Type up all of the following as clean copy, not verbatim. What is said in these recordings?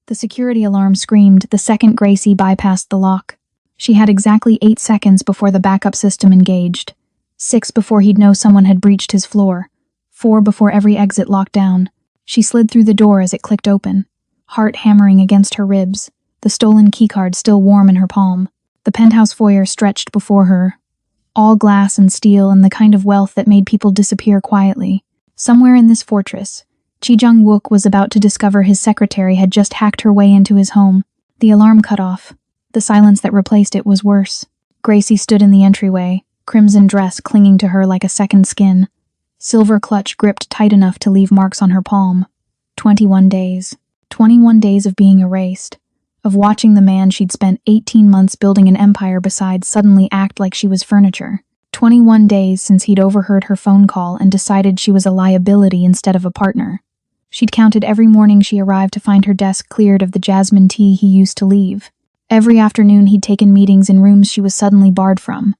The security alarm screamed the second Gracie bypassed the lock. She had exactly 8 seconds before the backup system engaged. 6 before he'd know someone had breached his floor. 4 before every exit locked down. She slid through the door as it clicked open, heart hammering against her ribs, the stolen keycard still warm in her palm. The penthouse foyer stretched before her, all glass and steel and the kind of wealth that made people disappear quietly. Somewhere in this fortress, Chi Jung-wook was about to discover his secretary had just hacked her way into his home. The alarm cut off. The silence that replaced it was worse. Gracie stood in the entryway, crimson dress clinging to her like a second skin. Silver clutch gripped tight enough to leave marks on her palm. 21 days. 21 days of being erased. Of watching the man she'd spent 18 months building an empire beside suddenly act like she was furniture. 21 days since he'd overheard her phone call and decided she was a liability instead of a partner. She'd counted every morning she arrived to find her desk cleared of the jasmine tea he used to leave. Every afternoon he'd taken meetings in rooms she was suddenly barred from.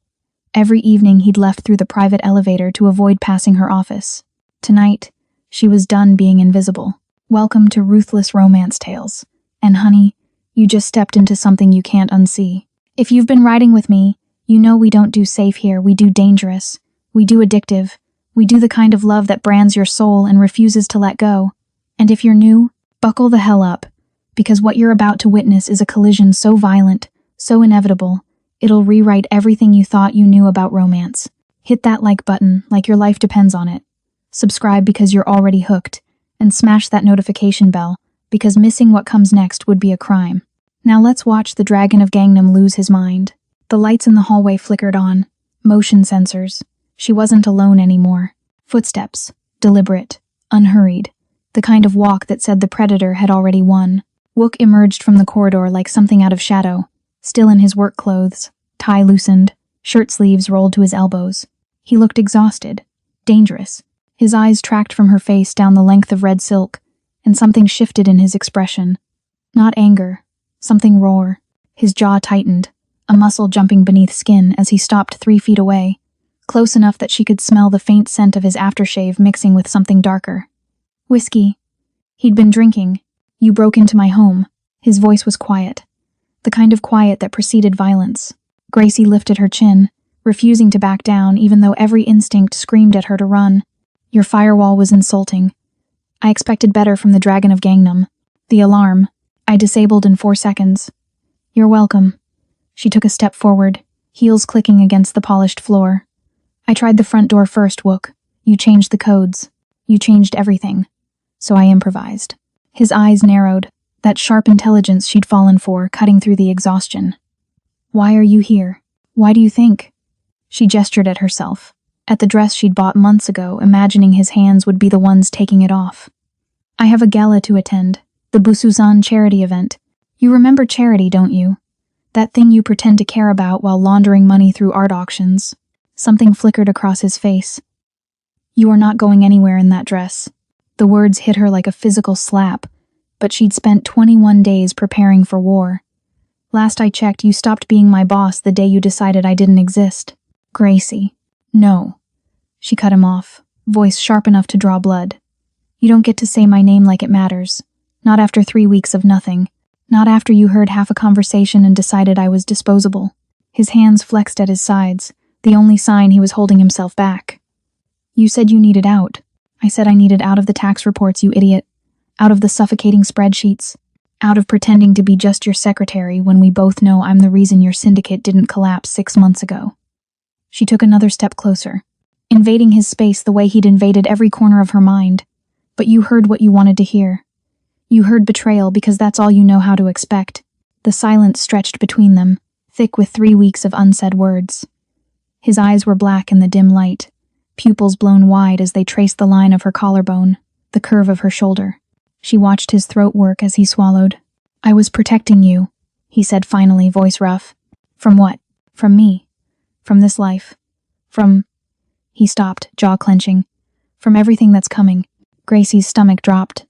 Every evening he'd left through the private elevator to avoid passing her office. Tonight, she was done being invisible. Welcome to Ruthless Romance Tales. And honey, you just stepped into something you can't unsee. If you've been riding with me, you know we don't do safe here, we do dangerous. We do addictive. We do the kind of love that brands your soul and refuses to let go. And if you're new, buckle the hell up, because what you're about to witness is a collision so violent, so inevitable, it'll rewrite everything you thought you knew about romance. Hit that like button, like your life depends on it. Subscribe because you're already hooked, and smash that notification bell, because missing what comes next would be a crime. Now let's watch the Dragon of Gangnam lose his mind. The lights in the hallway flickered on. Motion sensors. She wasn't alone anymore. Footsteps. Deliberate. Unhurried. The kind of walk that said the predator had already won. Wook emerged from the corridor like something out of shadow, still in his work clothes, tie loosened, shirt sleeves rolled to his elbows. He looked exhausted. Dangerous. His eyes tracked from her face down the length of red silk, and something shifted in his expression. Not anger. Something raw. His jaw tightened, a muscle jumping beneath skin as he stopped 3 feet away, close enough that she could smell the faint scent of his aftershave mixing with something darker. Whiskey. He'd been drinking. You broke into my home. His voice was quiet. The kind of quiet that preceded violence. Gracie lifted her chin, refusing to back down even though every instinct screamed at her to run. Your firewall was insulting. I expected better from the Dragon of Gangnam. The alarm. I disabled in 4 seconds. You're welcome. She took a step forward, heels clicking against the polished floor. I tried the front door first, Wook. You changed the codes. You changed everything. So I improvised. His eyes narrowed, that sharp intelligence she'd fallen for cutting through the exhaustion. Why are you here? Why do you think? She gestured at herself, at the dress she'd bought months ago, imagining his hands would be the ones taking it off. I have a gala to attend, the Busuzan charity event. You remember charity, don't you? That thing you pretend to care about while laundering money through art auctions. Something flickered across his face. You are not going anywhere in that dress. The words hit her like a physical slap, but she'd spent 21 days preparing for war. Last I checked, you stopped being my boss the day you decided I didn't exist. Gracie. No. She cut him off, voice sharp enough to draw blood. You don't get to say my name like it matters. Not after 3 weeks of nothing. Not after you heard half a conversation and decided I was disposable. His hands flexed at his sides, the only sign he was holding himself back. You said you needed out. I said I needed out of the tax reports, you idiot. Out of the suffocating spreadsheets. Out of pretending to be just your secretary when we both know I'm the reason your syndicate didn't collapse 6 months ago. She took another step closer, invading his space the way he'd invaded every corner of her mind. But you heard what you wanted to hear. You heard betrayal because that's all you know how to expect. The silence stretched between them, thick with 3 weeks of unsaid words. His eyes were black in the dim light, pupils blown wide as they traced the line of her collarbone, the curve of her shoulder. She watched his throat work as he swallowed. I was protecting you, he said finally, voice rough. From what? From me. From this life. From... He stopped, jaw clenching. From everything that's coming. Gracie's stomach dropped.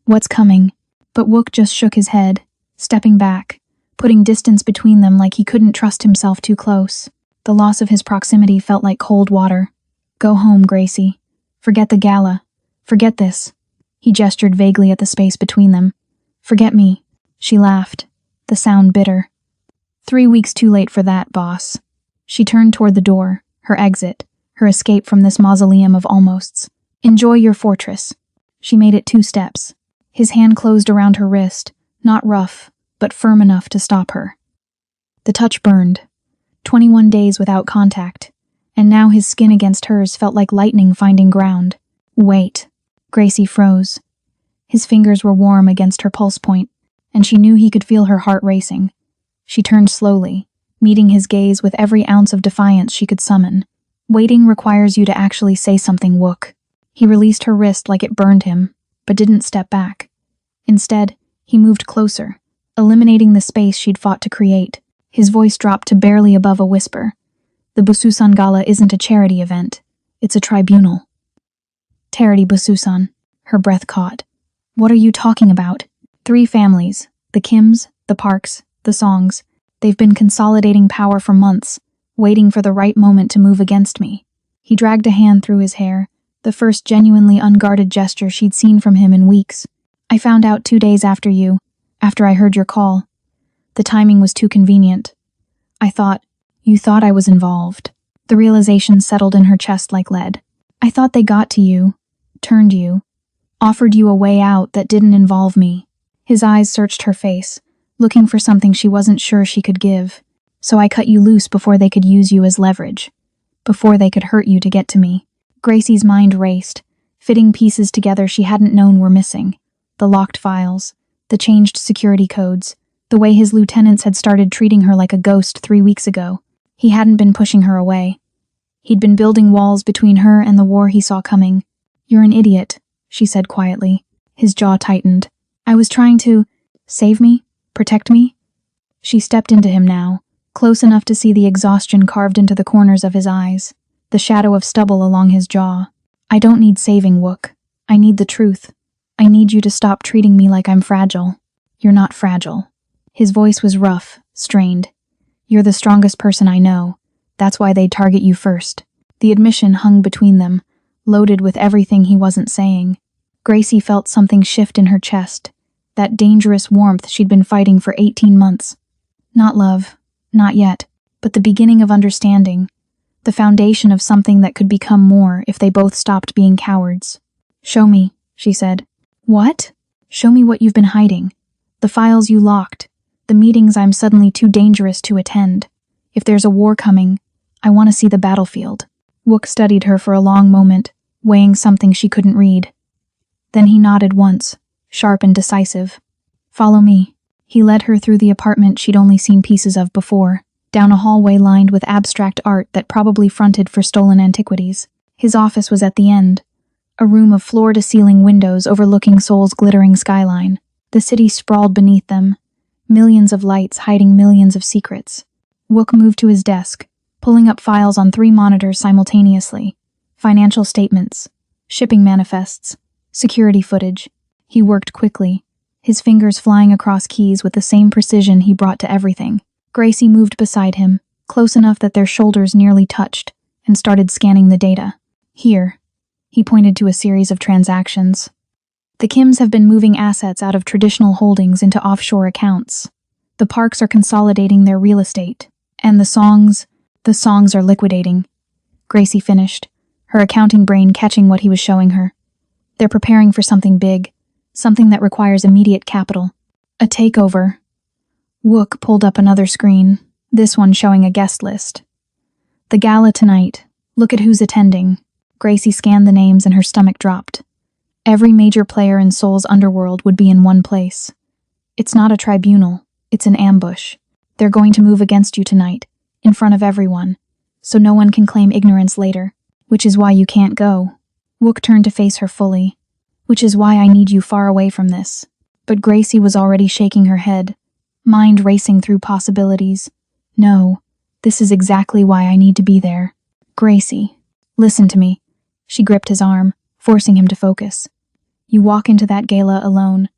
What's coming? But Wook just shook his head, stepping back, putting distance between them like he couldn't trust himself too close. The loss of his proximity felt like cold water. Go home, Gracie. Forget the gala. Forget this. He gestured vaguely at the space between them. Forget me. She laughed, the sound bitter. 3 weeks too late for that, boss. She turned toward the door, her exit, her escape from this mausoleum of almosts. Enjoy your fortress. She made it 2 steps. His hand closed around her wrist, not rough, but firm enough to stop her. The touch burned. 21 days without contact, and now his skin against hers felt like lightning finding ground. Wait. Gracie froze. His fingers were warm against her pulse point, and she knew he could feel her heart racing. She turned slowly, meeting his gaze with every ounce of defiance she could summon. Waiting requires you to actually say something, Wook. He released her wrist like it burned him, but didn't step back. Instead, he moved closer, eliminating the space she'd fought to create. His voice dropped to barely above a whisper. The Bususan Gala isn't a charity event. It's a tribunal. Charity Bususan. Her breath caught. What are you talking about? 3 families. The Kims, the Parks, the Songs. They've been consolidating power for months, waiting for the right moment to move against me. He dragged a hand through his hair, the first genuinely unguarded gesture she'd seen from him in weeks. I found out 2 days after I heard your call. The timing was too convenient. You thought I was involved. The realization settled in her chest like lead. I thought they got to you, turned you, offered you a way out that didn't involve me. His eyes searched her face, looking for something she wasn't sure she could give. So I cut you loose before they could use you as leverage, before they could hurt you to get to me. Gracie's mind raced, fitting pieces together she hadn't known were missing. The locked files, the changed security codes, the way his lieutenants had started treating her like a ghost 3 weeks ago. He hadn't been pushing her away. He'd been building walls between her and the war he saw coming. You're an idiot, she said quietly. His jaw tightened. I was trying to save me, protect me. She stepped into him now, close enough to see the exhaustion carved into the corners of his eyes, the shadow of stubble along his jaw. I don't need saving, Wook. I need the truth. I need you to stop treating me like I'm fragile. You're not fragile. His voice was rough, strained. You're the strongest person I know. That's why they'd target you first. The admission hung between them, loaded with everything he wasn't saying. Gracie felt something shift in her chest, that dangerous warmth she'd been fighting for 18 months. Not love, not yet, but the beginning of understanding, the foundation of something that could become more if they both stopped being cowards. Show me, she said. What? Show me what you've been hiding. The files you locked, the meetings I'm suddenly too dangerous to attend. If there's a war coming, I want to see the battlefield. Wook studied her for a long moment, weighing something she couldn't read. Then he nodded once, sharp and decisive. Follow me. He led her through the apartment she'd only seen pieces of before, down a hallway lined with abstract art that probably fronted for stolen antiquities. His office was at the end, a room of floor-to-ceiling windows overlooking Seoul's glittering skyline. The city sprawled beneath them, millions of lights hiding millions of secrets. Wook moved to his desk, pulling up files on 3 monitors simultaneously. Financial statements, shipping manifests, security footage. He worked quickly, his fingers flying across keys with the same precision he brought to everything. Gracie moved beside him, close enough that their shoulders nearly touched, and started scanning the data. Here, he pointed to a series of transactions. The Kims have been moving assets out of traditional holdings into offshore accounts. The Parks are consolidating their real estate, and the Songs are liquidating. Gracie finished, her accounting brain catching what he was showing her. They're preparing for something big, something that requires immediate capital. A takeover. Wook pulled up another screen, this one showing a guest list. The gala tonight. Look at who's attending. Gracie scanned the names and her stomach dropped. Every major player in Seoul's underworld would be in one place. It's not a tribunal, it's an ambush. They're going to move against you tonight, in front of everyone, so no one can claim ignorance later, which is why you can't go. Wook turned to face her fully. Which is why I need you far away from this. But Gracie was already shaking her head, mind racing through possibilities. No, this is exactly why I need to be there. Gracie, listen to me. She gripped his arm, forcing him to focus. You walk into that gala alone.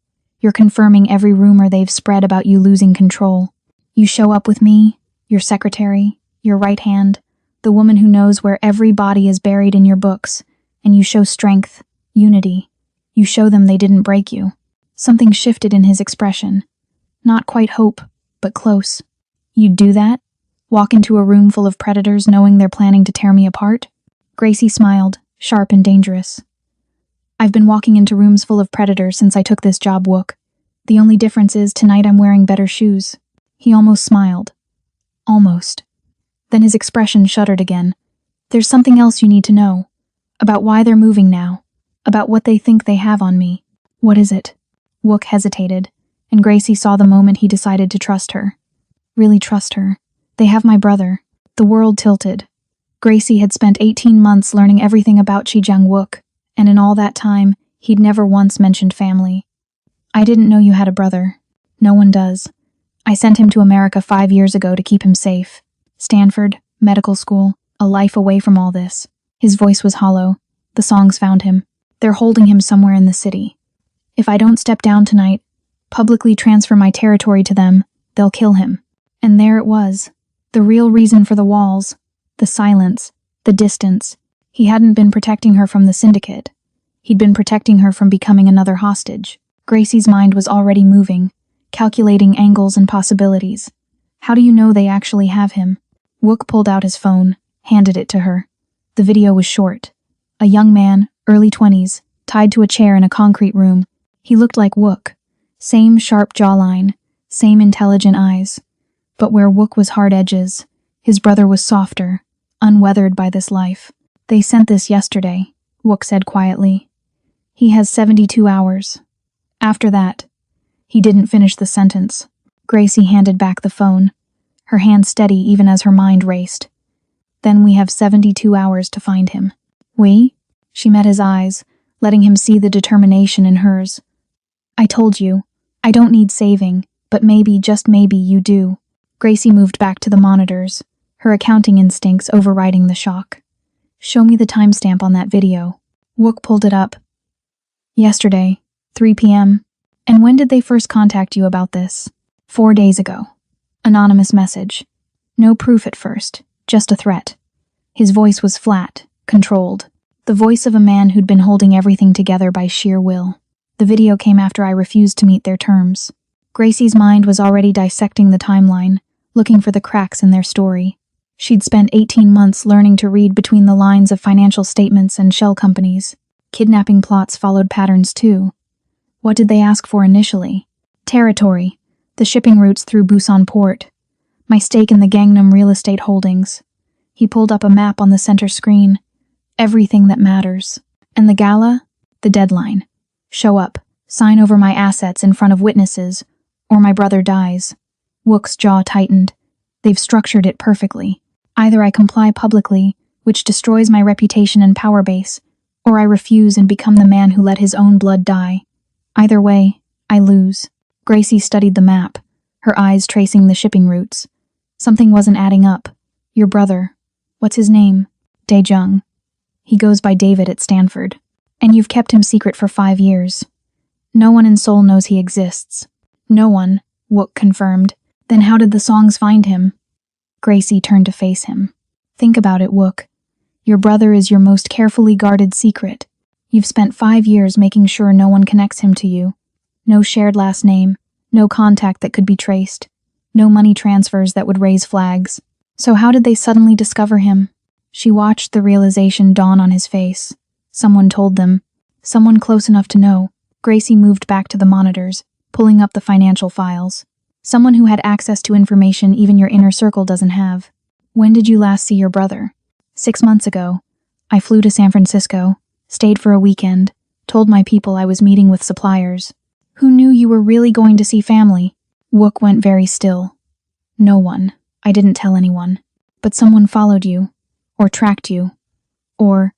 You're confirming every rumor they've spread about you losing control. You show up with me, your secretary, your right hand, the woman who knows where every body is buried in your books, and you show strength, unity. You show them they didn't break you. Something shifted in his expression. Not quite hope, but close. You'd do that? Walk into a room full of predators knowing they're planning to tear me apart? Gracie smiled, sharp and dangerous. I've been walking into rooms full of predators since I took this job, Wook. The only difference is tonight I'm wearing better shoes. He almost smiled. Almost. Then his expression shuddered again. There's something else you need to know. About why they're moving now. About what they think they have on me. What is it? Wook hesitated, and Gracie saw the moment he decided to trust her. Really trust her. They have my brother. The world tilted. Gracie had spent 18 months learning everything about Chijang Wook, and in all that time, he'd never once mentioned family. I didn't know you had a brother. No one does. I sent him to America 5 years ago to keep him safe. Stanford, medical school, a life away from all this. His voice was hollow. The songs found him. They're holding him somewhere in the city. If I don't step down tonight, publicly transfer my territory to them, they'll kill him. And there it was. The real reason for the walls. The silence. The distance. He hadn't been protecting her from the syndicate. He'd been protecting her from becoming another hostage. Gracie's mind was already moving, calculating angles and possibilities. How do you know they actually have him? Wook pulled out his phone, handed it to her. The video was short. A young man, early 20s, tied to a chair in a concrete room. He looked like Wook. Same sharp jawline, same intelligent eyes. But where Wook was hard edges, his brother was softer, unweathered by this life. They sent this yesterday, Wook said quietly. He has 72 hours. After that, he didn't finish the sentence. Gracie handed back the phone, her hand steady even as her mind raced. Then we have 72 hours to find him. We? She met his eyes, letting him see the determination in hers. I told you, I don't need saving, but maybe, just maybe, you do. Gracie moved back to the monitors, her accounting instincts overriding the shock. Show me the timestamp on that video. Wook pulled it up. Yesterday, 3 p.m. And when did they first contact you about this? 4 days ago. Anonymous message. No proof at first, just a threat. His voice was flat, controlled. The voice of a man who'd been holding everything together by sheer will. The video came after I refused to meet their terms. Gracie's mind was already dissecting the timeline, looking for the cracks in their story. She'd spent 18 months learning to read between the lines of financial statements and shell companies. Kidnapping plots followed patterns too. What did they ask for initially? Territory, the shipping routes through Busan port, my stake in the Gangnam real estate holdings. He pulled up a map on the center screen. Everything that matters. And the gala? The deadline. Show up, sign over my assets in front of witnesses, or my brother dies. Wook's jaw tightened. They've structured it perfectly. Either I comply publicly, which destroys my reputation and power base, or I refuse and become the man who let his own blood die. Either way, I lose. Gracie studied the map, her eyes tracing the shipping routes. Something wasn't adding up. Your brother. What's his name? Daejung. He goes by David at Stanford. And you've kept him secret for 5 years. No one in Seoul knows he exists. No one, Wook confirmed. Then how did the songs find him? Gracie turned to face him. Think about it, Wook. Your brother is your most carefully guarded secret. You've spent 5 years making sure no one connects him to you. No shared last name, no contact that could be traced, no money transfers that would raise flags. So how did they suddenly discover him? She watched the realization dawn on his face. Someone told them. Someone close enough to know. Gracie moved back to the monitors, pulling up the financial files. Someone who had access to information even your inner circle doesn't have. When did you last see your brother? 6 months ago. I flew to San Francisco, stayed for a weekend, told my people I was meeting with suppliers. Who knew you were really going to see family? Wook went very still. No one. I didn't tell anyone. But someone followed you. Or tracked you. Or...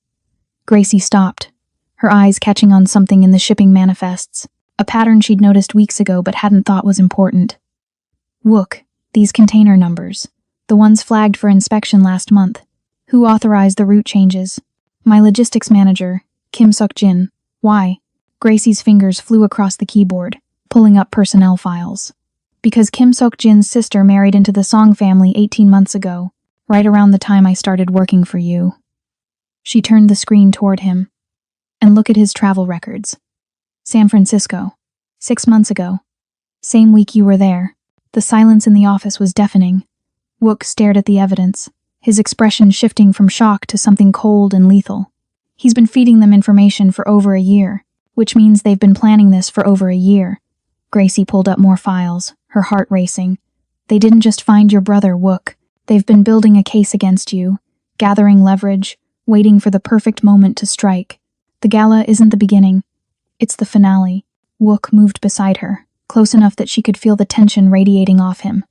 Gracie stopped, her eyes catching on something in the shipping manifests, a pattern she'd noticed weeks ago but hadn't thought was important. Wook, these container numbers, the ones flagged for inspection last month. Who authorized the route changes? My logistics manager, Kim Suk-jin. Why? Gracie's fingers flew across the keyboard, pulling up personnel files. Because Kim Suk-jin's sister married into the Song family 18 months ago, right around the time I started working for you. She turned the screen toward him. And look at his travel records. San Francisco. 6 months ago. Same week you were there. The silence in the office was deafening. Wook stared at the evidence, his expression shifting from shock to something cold and lethal. He's been feeding them information for over a year, which means they've been planning this for over a year. Gracie pulled up more files, her heart racing. They didn't just find your brother, Wook. They've been building a case against you, gathering leverage, waiting for the perfect moment to strike. The gala isn't the beginning. It's the finale. Wook moved beside her, close enough that she could feel the tension radiating off him.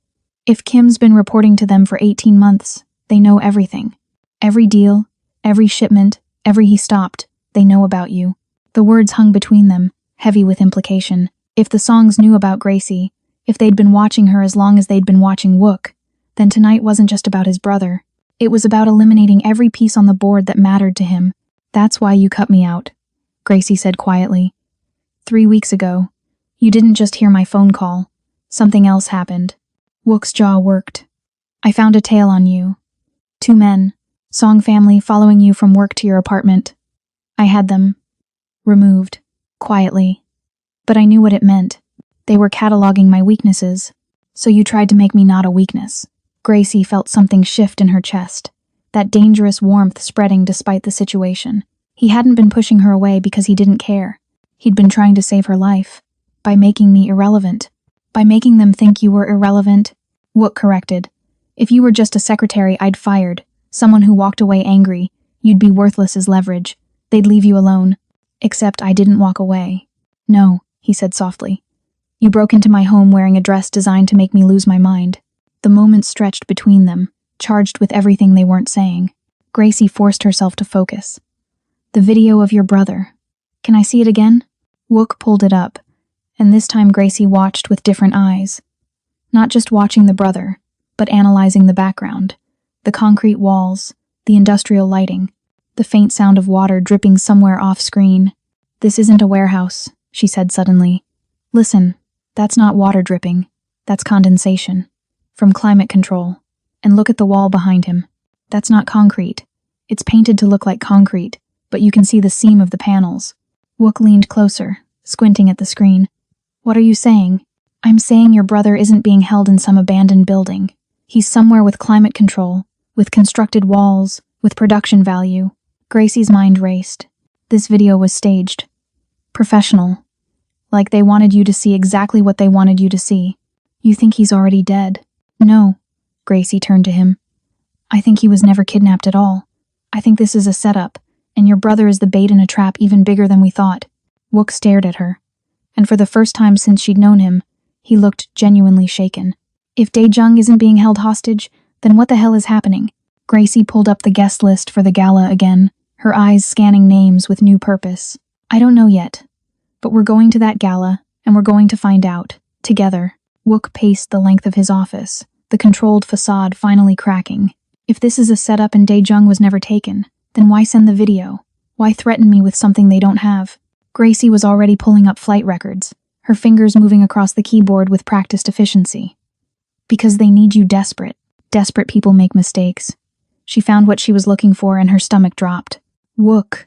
If Kim's been reporting to them for 18 months, they know everything. Every deal, every shipment, every he stopped, they know about you. The words hung between them, heavy with implication. If the songs knew about Gracie, if they'd been watching her as long as they'd been watching Wook, then tonight wasn't just about his brother. It was about eliminating every piece on the board that mattered to him. That's why you cut me out, Gracie said quietly. 3 weeks ago, you didn't just hear my phone call. Something else happened. Wook's jaw worked. I found a tale on you. 2 men, Song family following you from work to your apartment. I had them removed, quietly. But I knew what it meant. They were cataloging my weaknesses. So you tried to make me not a weakness. Gracie felt something shift in her chest, that dangerous warmth spreading despite the situation. He hadn't been pushing her away because he didn't care. He'd been trying to save her life, by making me irrelevant. By making them think you were irrelevant. Wook corrected. If you were just a secretary I'd fired, someone who walked away angry, you'd be worthless as leverage. They'd leave you alone. Except I didn't walk away. No, he said softly. You broke into my home wearing a dress designed to make me lose my mind. The moment stretched between them, charged with everything they weren't saying. Gracie forced herself to focus. The video of your brother. Can I see it again? Wook pulled it up, and this time Gracie watched with different eyes. Not just watching the brother, but analyzing the background. The concrete walls, the industrial lighting, the faint sound of water dripping somewhere off-screen. This isn't a warehouse, she said suddenly. Listen, that's not water dripping. That's condensation. From climate control. And look at the wall behind him. That's not concrete. It's painted to look like concrete, but you can see the seam of the panels. Wook leaned closer, squinting at the screen. What are you saying? I'm saying your brother isn't being held in some abandoned building. He's somewhere with climate control, with constructed walls, with production value. Gracie's mind raced. This video was staged. Professional. Like they wanted you to see exactly what they wanted you to see. You think he's already dead? No. Gracie turned to him. I think he was never kidnapped at all. I think this is a setup, and your brother is the bait in a trap even bigger than we thought. Wook stared at her, and for the first time since she'd known him, he looked genuinely shaken. If Dae-jung isn't being held hostage, then what the hell is happening? Gracie pulled up the guest list for the gala again, her eyes scanning names with new purpose. I don't know yet, but we're going to that gala, and we're going to find out, together. Wook paced the length of his office, the controlled facade finally cracking. If this is a setup and Dae-jung was never taken, then why send the video? Why threaten me with something they don't have? Gracie was already pulling up flight records, her fingers moving across the keyboard with practiced efficiency. Because they need you desperate. Desperate people make mistakes. She found what she was looking for and her stomach dropped. Wook,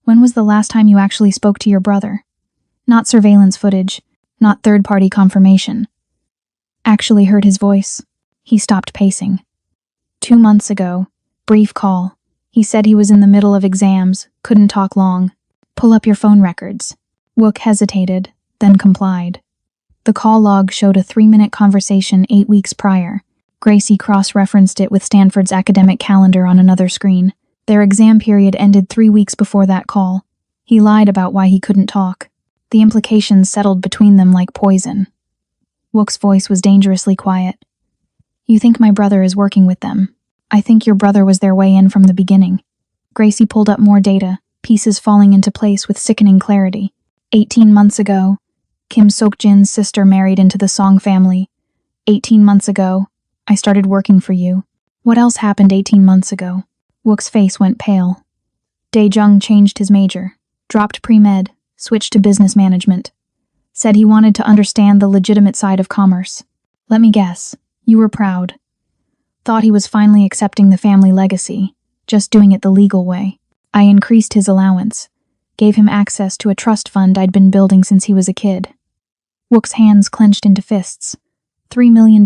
when was the last time you actually spoke to your brother? Not surveillance footage, not third-party confirmation. Actually heard his voice. He stopped pacing. 2 months ago, brief call. He said he was in the middle of exams, couldn't talk long. Pull up your phone records. Wook hesitated, then complied. The call log showed a 3-minute conversation 8 weeks prior. Gracie cross-referenced it with Stanford's academic calendar on another screen. Their exam period ended 3 weeks before that call. He lied about why he couldn't talk. The implications settled between them like poison. Wook's voice was dangerously quiet. You think my brother is working with them. I think your brother was their way in from the beginning. Gracie pulled up more data, pieces falling into place with sickening clarity. 18 months ago, Kim Sok-jin's sister married into the Song family. 18 months ago, I started working for you. What else happened 18 months ago? Wook's face went pale. Dae-jung changed his major, dropped pre-med, switched to business management. Said he wanted to understand the legitimate side of commerce. Let me guess, you were proud. Thought he was finally accepting the family legacy, just doing it the legal way. I increased his allowance, gave him access to a trust fund I'd been building since he was a kid. Wook's hands clenched into fists. $3 million.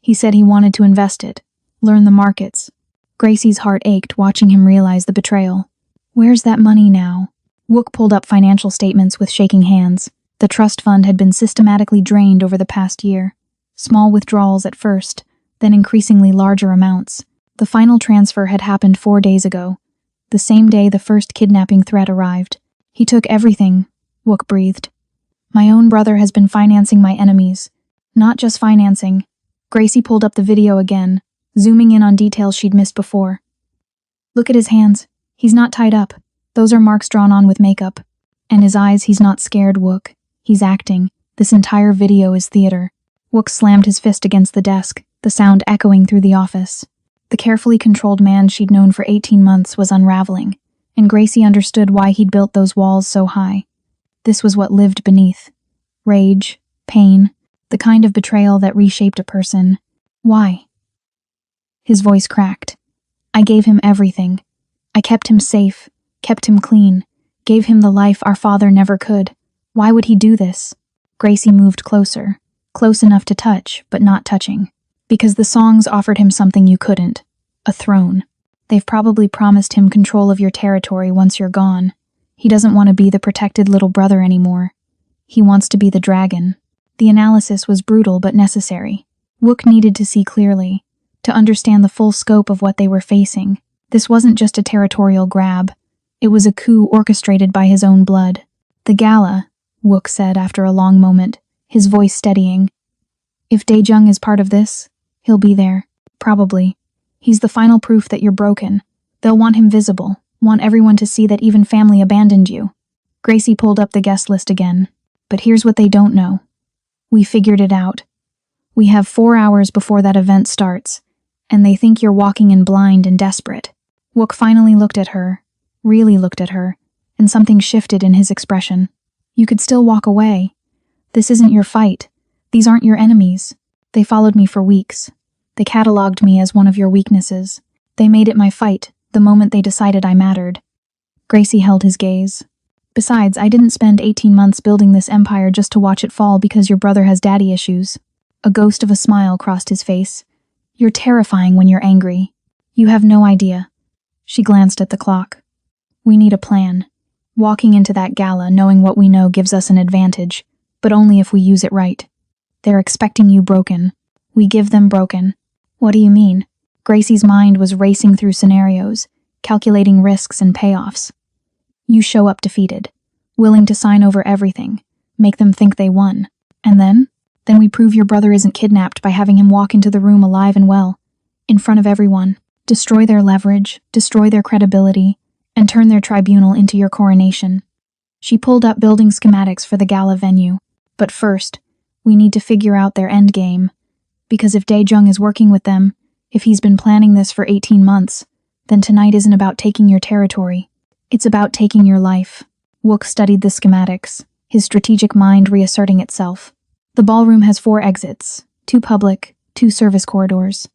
He said he wanted to invest it, learn the markets. Gracie's heart ached watching him realize the betrayal. Where's that money now? Wook pulled up financial statements with shaking hands. The trust fund had been systematically drained over the past year. Small withdrawals at first, then increasingly larger amounts. The final transfer had happened 4 days ago, the same day the first kidnapping threat arrived. He took everything, Wook breathed. My own brother has been financing my enemies. Not just financing. Gracie pulled up the video again, zooming in on details she'd missed before. Look at his hands. He's not tied up. Those are marks drawn on with makeup. And his eyes, he's not scared, Wook. He's acting. This entire video is theater. Wook slammed his fist against the desk, the sound echoing through the office. The carefully controlled man she'd known for 18 months was unraveling, and Gracie understood why he'd built those walls so high. This was what lived beneath. Rage, pain, the kind of betrayal that reshaped a person. Why? His voice cracked. I gave him everything. I kept him safe, kept him clean, gave him the life our father never could. Why would he do this? Gracie moved closer, close enough to touch, but not touching. Because the songs offered him something you couldn't. A throne. They've probably promised him control of your territory once you're gone. He doesn't want to be the protected little brother anymore. He wants to be the dragon. The analysis was brutal but necessary. Wook needed to see clearly, to understand the full scope of what they were facing. This wasn't just a territorial grab. It was a coup orchestrated by his own blood. The gala, Wook said after a long moment, his voice steadying. If Daejung is part of this, he'll be there. Probably. He's the final proof that you're broken. They'll want him visible, want everyone to see that even family abandoned you. Gracie pulled up the guest list again. But here's what they don't know. We figured it out. We have 4 hours before that event starts, and they think you're walking in blind and desperate. Wook finally looked at her, really looked at her, and something shifted in his expression. You could still walk away. This isn't your fight. These aren't your enemies. They followed me for weeks. They cataloged me as one of your weaknesses. They made it my fight, the moment they decided I mattered. Gracie held his gaze. Besides, I didn't spend 18 months building this empire just to watch it fall because your brother has daddy issues. A ghost of a smile crossed his face. You're terrifying when you're angry. You have no idea. She glanced at the clock. We need a plan. Walking into that gala knowing what we know gives us an advantage, but only if we use it right. They're expecting you broken. We give them broken. What do you mean? Gracie's mind was racing through scenarios, calculating risks and payoffs. You show up defeated, willing to sign over everything, make them think they won. And then? Then we prove your brother isn't kidnapped by having him walk into the room alive and well, in front of everyone, destroy their leverage, destroy their credibility, and turn their tribunal into your coronation. She pulled up building schematics for the gala venue. But first, we need to figure out their endgame. Because if Daejung is working with them, if he's been planning this for 18 months, then tonight isn't about taking your territory. It's about taking your life. Wook studied the schematics, his strategic mind reasserting itself. The ballroom has 4 exits, 2 public, 2 service corridors.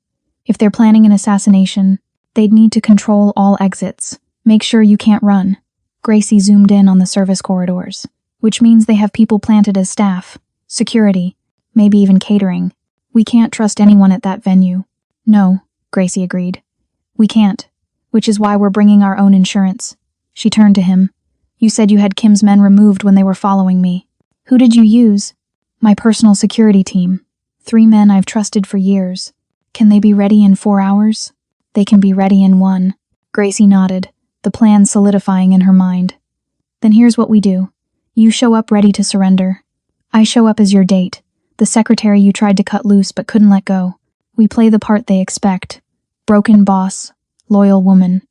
If they're planning an assassination, they'd need to control all exits. Make sure you can't run. Gracie zoomed in on the service corridors, which means they have people planted as staff, security, maybe even catering. We can't trust anyone at that venue. No, Gracie agreed. We can't, which is why we're bringing our own insurance. She turned to him. You said you had Kim's men removed when they were following me. Who did you use? My personal security team. 3 men I've trusted for years. Can they be ready in 4 hours? They can be ready in 1. Gracie nodded, the plan solidifying in her mind. Then here's what we do. You show up ready to surrender. I show up as your date, the secretary you tried to cut loose but couldn't let go. We play the part they expect. Broken boss, loyal woman.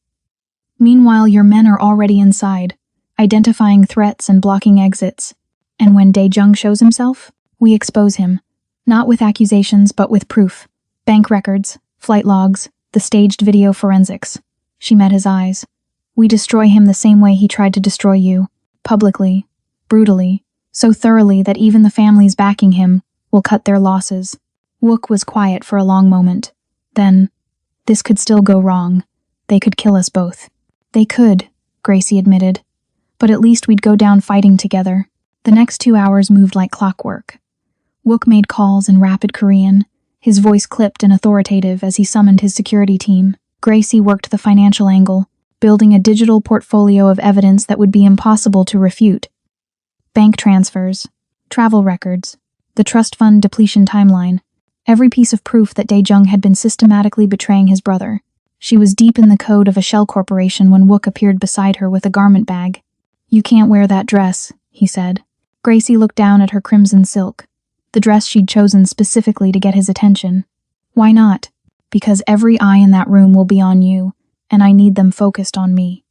Meanwhile, your men are already inside, identifying threats and blocking exits. And when Daejung shows himself, we expose him. Not with accusations, but with proof. Bank records, flight logs, the staged video forensics. She met his eyes. We destroy him the same way he tried to destroy you. Publicly, brutally, so thoroughly that even the families backing him will cut their losses. Wook was quiet for a long moment. Then, this could still go wrong. They could kill us both. They could, Gracie admitted. But at least we'd go down fighting together. The next 2 hours moved like clockwork. Wook made calls in rapid Korean, his voice clipped and authoritative as he summoned his security team. Gracie worked the financial angle, building a digital portfolio of evidence that would be impossible to refute. Bank transfers, travel records, the trust fund depletion timeline, every piece of proof that Dae-jung had been systematically betraying his brother. She was deep in the code of a shell corporation when Wook appeared beside her with a garment bag. "You can't wear that dress," he said. Gracie looked down at her crimson silk, the dress she'd chosen specifically to get his attention. "Why not?" "Because every eye in that room will be on you, and I need them focused on me."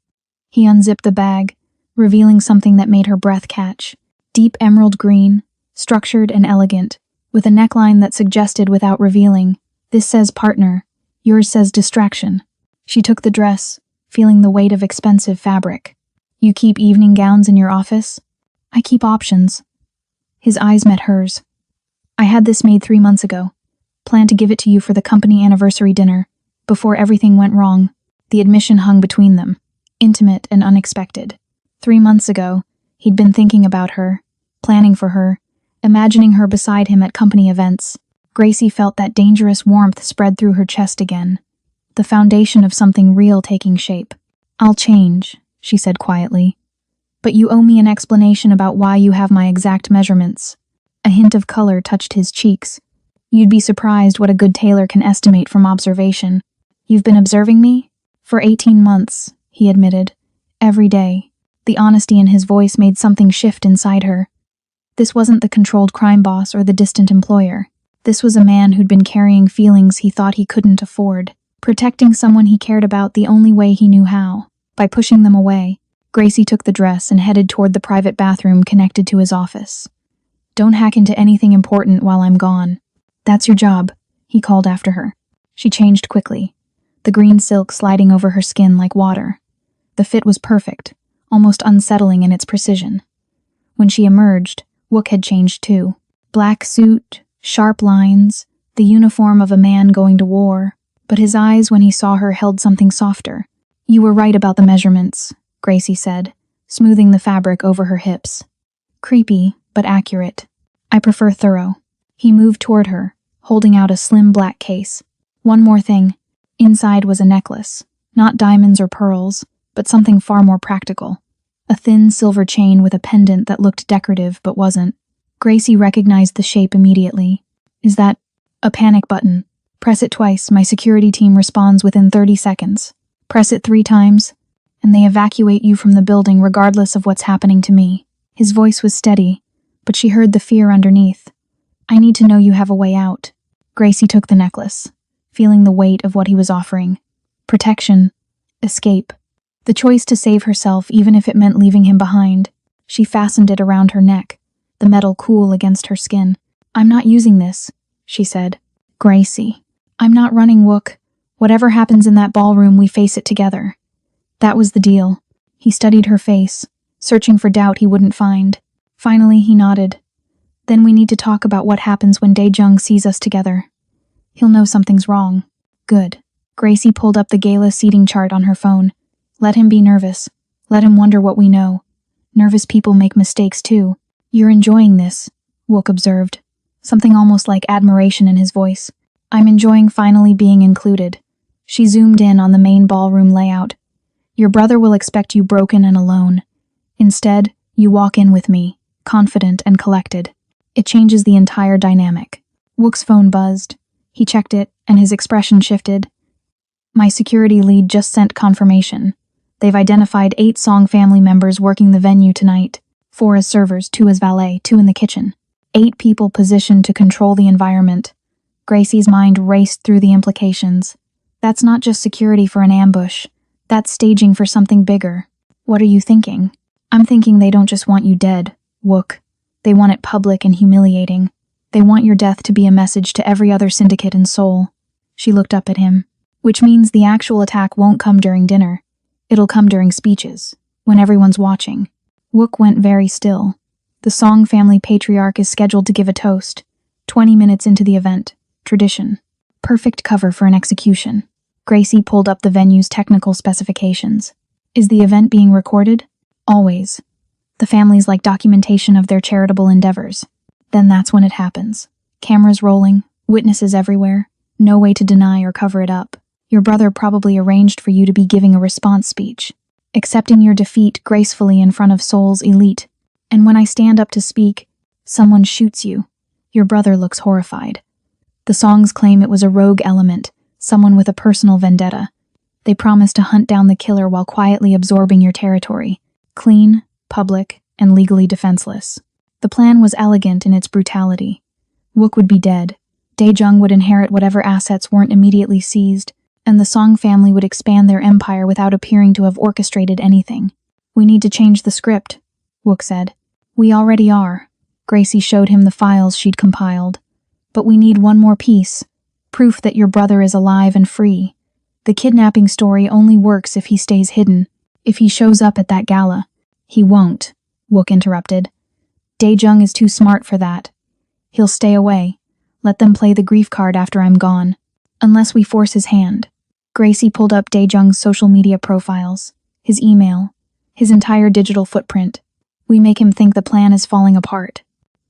He unzipped the bag, revealing something that made her breath catch. Deep emerald green, structured and elegant, with a neckline that suggested without revealing, "This says partner, yours says distraction." She took the dress, feeling the weight of expensive fabric. "You keep evening gowns in your office?" "I keep options." His eyes met hers. "I had this made 3 months ago. Planned to give it to you for the company anniversary dinner, before everything went wrong." The admission hung between them, intimate and unexpected. 3 months ago, he'd been thinking about her, planning for her, imagining her beside him at company events. Gracie felt that dangerous warmth spread through her chest again, the foundation of something real taking shape. "I'll change," she said quietly. "But you owe me an explanation about why you have my exact measurements." A hint of color touched his cheeks. "You'd be surprised what a good tailor can estimate from observation." "You've been observing me?" "For 18 months, he admitted. "Every day." The honesty in his voice made something shift inside her. This wasn't the controlled crime boss or the distant employer. This was a man who'd been carrying feelings he thought he couldn't afford, protecting someone he cared about the only way he knew how, by pushing them away. Gracie took the dress and headed toward the private bathroom connected to his office. "Don't hack into anything important while I'm gone." "That's your job," he called after her. She changed quickly, the green silk sliding over her skin like water. The fit was perfect, almost unsettling in its precision. When she emerged, Wook had changed too. Black suit, sharp lines, the uniform of a man going to war, but his eyes when he saw her held something softer. "You were right about the measurements," Gracie said, smoothing the fabric over her hips. "Creepy, but accurate. I prefer thorough." He moved toward her, holding out a slim black case. "One more thing." Inside was a necklace, not diamonds or pearls, but something far more practical. A thin silver chain with a pendant that looked decorative but wasn't. Gracie recognized the shape immediately. "Is that a panic button? Press it twice, my security team responds within 30 seconds. Press it 3 times, and they evacuate you from the building regardless of what's happening to me." His voice was steady, but she heard the fear underneath. "I need to know you have a way out." Gracie took the necklace, feeling the weight of what he was offering. Protection. Escape. The choice to save herself even if it meant leaving him behind. She fastened it around her neck, the metal cool against her skin. "I'm not using this," she said. "Gracie, I'm not running, Wook. Whatever happens in that ballroom, we face it together." That was the deal. He studied her face, searching for doubt he wouldn't find. Finally, he nodded. "Then we need to talk about what happens when Dae-jung sees us together. He'll know something's wrong." "Good." Gracie pulled up the gala seating chart on her phone. "Let him be nervous. Let him wonder what we know. Nervous people make mistakes too." "You're enjoying this," Wook observed, something almost like admiration in his voice. "I'm enjoying finally being included." She zoomed in on the main ballroom layout. "Your brother will expect you broken and alone. Instead, you walk in with me, confident and collected. It changes the entire dynamic." Wook's phone buzzed. He checked it, and his expression shifted. "My security lead just sent confirmation. They've identified 8 Song family members working the venue tonight. 4 as servers, 2 as valet, 2 in the kitchen. 8 people positioned to control the environment." Gracie's mind raced through the implications. That's not just security for an ambush. That's staging for something bigger. "What are you thinking?" "I'm thinking they don't just want you dead, Wook. They want it public and humiliating. They want your death to be a message to every other syndicate in Seoul." She looked up at him. "Which means the actual attack won't come during dinner. It'll come during speeches, when everyone's watching." Wook went very still. The Song family patriarch is scheduled to give a toast, 20 minutes into the event. Tradition. Perfect cover for an execution. Gracie pulled up the venue's technical specifications. "Is the event being recorded?" "Always. The family's like documentation of their charitable endeavors. Then that's when it happens. Cameras rolling, witnesses everywhere, no way to deny or cover it up. Your brother probably arranged for you to be giving a response speech, accepting your defeat gracefully in front of Seoul's elite. And when I stand up to speak, someone shoots you. Your brother looks horrified. The songs claim it was a rogue element, someone with a personal vendetta. They promise to hunt down the killer while quietly absorbing your territory. Clean, public, and legally defenseless. The plan was elegant in its brutality. Wook would be dead. Dae-jung would inherit whatever assets weren't immediately seized, and the Song family would expand their empire without appearing to have orchestrated anything. "We need to change the script," Wook said. "We already are." Gracie showed him the files she'd compiled. "But we need one more piece. Proof that your brother is alive and free. The kidnapping story only works if he stays hidden. If he shows up at that gala." "He won't," Wook interrupted. "Dae-jung is too smart for that. He'll stay away. Let them play the grief card after I'm gone. Unless we force his hand." Gracie pulled up Dae-jung's social media profiles, his email, his entire digital footprint. "We make him think the plan is falling apart,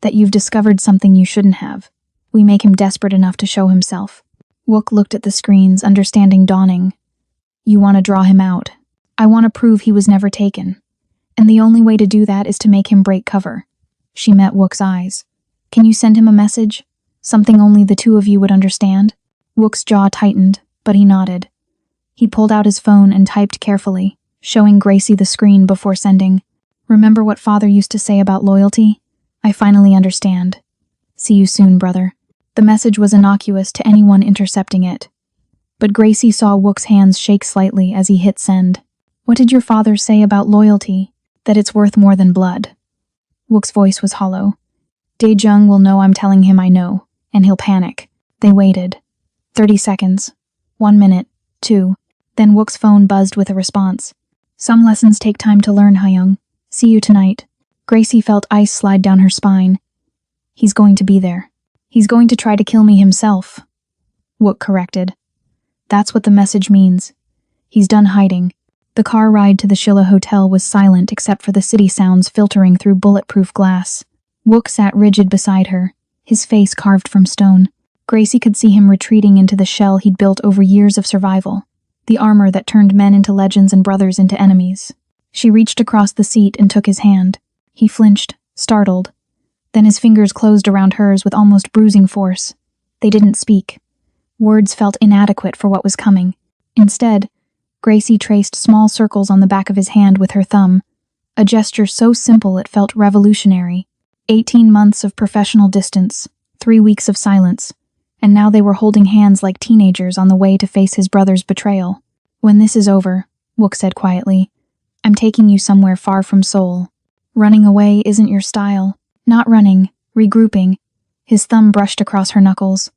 that you've discovered something you shouldn't have. We make him desperate enough to show himself." Wook looked at the screens, understanding dawning. "You want to draw him out. I want to prove he was never taken. And the only way to do that is to make him break cover." She met Wook's eyes. "Can you send him a message? Something only the two of you would understand?" Wook's jaw tightened, but he nodded. He pulled out his phone and typed carefully, showing Gracie the screen before sending. "Remember what Father used to say about loyalty? I finally understand. See you soon, brother." The message was innocuous to anyone intercepting it. But Gracie saw Wook's hands shake slightly as he hit send. "What did your father say about loyalty? That it's worth more than blood?" Wook's voice was hollow. "Dae-jung will know I'm telling him I know, and he'll panic." They waited. 30 seconds. 1 minute. 2. Then Wook's phone buzzed with a response. "Some lessons take time to learn, Hyung. See you tonight." Gracie felt ice slide down her spine. "He's going to be there. He's going to try to kill me himself," Wook corrected. "That's what the message means. He's done hiding." The car ride to the Shilla Hotel was silent except for the city sounds filtering through bulletproof glass. Wook sat rigid beside her, his face carved from stone. Gracie could see him retreating into the shell he'd built over years of survival, the armor that turned men into legends and brothers into enemies. She reached across the seat and took his hand. He flinched, startled. Then his fingers closed around hers with almost bruising force. They didn't speak. Words felt inadequate for what was coming. Instead, Gracie traced small circles on the back of his hand with her thumb, a gesture so simple it felt revolutionary. 18 months of professional distance, 3 weeks of silence, and now they were holding hands like teenagers on the way to face his brother's betrayal. "When this is over," Wook said quietly, "I'm taking you somewhere far from Seoul. Running away isn't your style." "Not running, regrouping." His thumb brushed across her knuckles.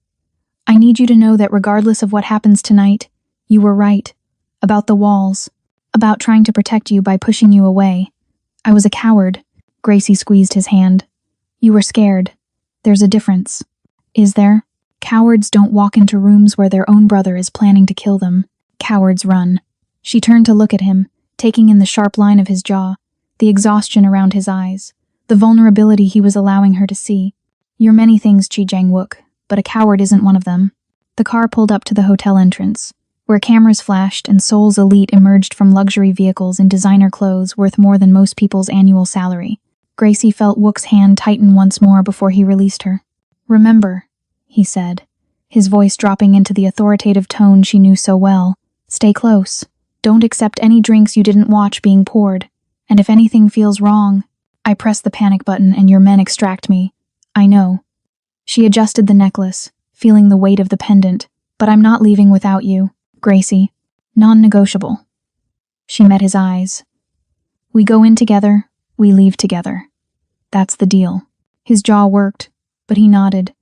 "I need you to know that regardless of what happens tonight, you were right. About the walls. About trying to protect you by pushing you away. I was a coward." Gracie squeezed his hand. "You were scared. There's a difference." "Is there?" "Cowards don't walk into rooms where their own brother is planning to kill them. Cowards run." She turned to look at him, taking in the sharp line of his jaw, the exhaustion around his eyes, the vulnerability he was allowing her to see. "You're many things, Chi Jang-wook, but a coward isn't one of them." The car pulled up to the hotel entrance, where cameras flashed and Seoul's elite emerged from luxury vehicles in designer clothes worth more than most people's annual salary. Gracie felt Wook's hand tighten once more before he released her. "Remember," he said, his voice dropping into the authoritative tone she knew so well. "Stay close. Don't accept any drinks you didn't watch being poured. And if anything feels wrong, I press the panic button and your men extract me. I know." She adjusted the necklace, feeling the weight of the pendant. "But I'm not leaving without you, Gracie. Non-negotiable." She met his eyes. "We go in together, we leave together. That's the deal." His jaw worked, but he nodded.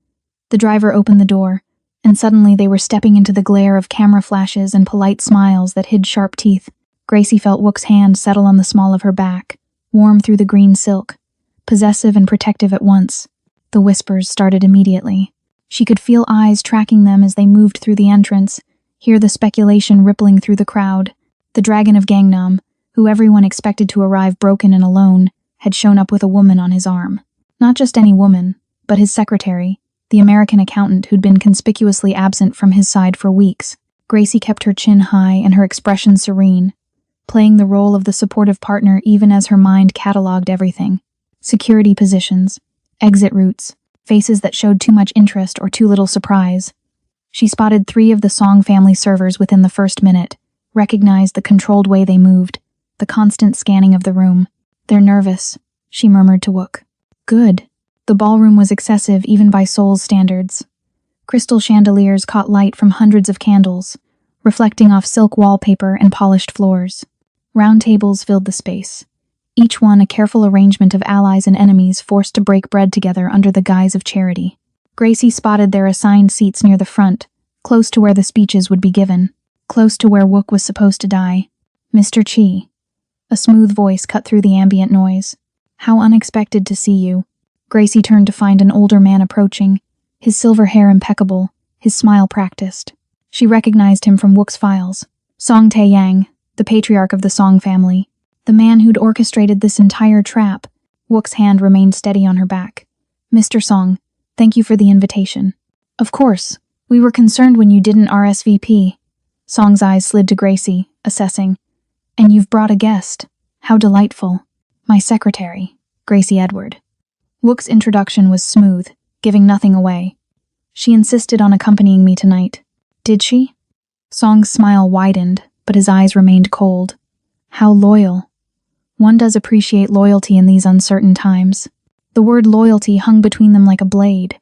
The driver opened the door, and suddenly they were stepping into the glare of camera flashes and polite smiles that hid sharp teeth. Gracie felt Wook's hand settle on the small of her back, warm through the green silk, possessive and protective at once. The whispers started immediately. She could feel eyes tracking them as they moved through the entrance, hear the speculation rippling through the crowd. The dragon of Gangnam, who everyone expected to arrive broken and alone, had shown up with a woman on his arm. Not just any woman, but his secretary, the American accountant who'd been conspicuously absent from his side for weeks. Gracie kept her chin high and her expression serene, playing the role of the supportive partner even as her mind catalogued everything. Security positions, exit routes, faces that showed too much interest or too little surprise. She spotted 3 of the Song family servers within the first minute, recognized the controlled way they moved, the constant scanning of the room. "They're nervous," she murmured to Wook. "Good." The ballroom was excessive even by Seoul's standards. Crystal chandeliers caught light from hundreds of candles, reflecting off silk wallpaper and polished floors. Round tables filled the space, each one a careful arrangement of allies and enemies forced to break bread together under the guise of charity. Gracie spotted their assigned seats near the front, close to where the speeches would be given, close to where Wook was supposed to die. "Mr. Chi." A smooth voice cut through the ambient noise. "How unexpected to see you." Gracie turned to find an older man approaching, his silver hair impeccable, his smile practiced. She recognized him from Wook's files. Song Tae-yang, the patriarch of the Song family, the man who'd orchestrated this entire trap. Wook's hand remained steady on her back. "Mr. Song, thank you for the invitation." "Of course. We were concerned when you didn't RSVP." Song's eyes slid to Gracie, assessing. "And you've brought a guest. How delightful." "My secretary, Gracie Edward." Wook's introduction was smooth, giving nothing away. "She insisted on accompanying me tonight." "Did she?" Song's smile widened, but his eyes remained cold. "How loyal." One does appreciate loyalty in these uncertain times. The word loyalty hung between them like a blade.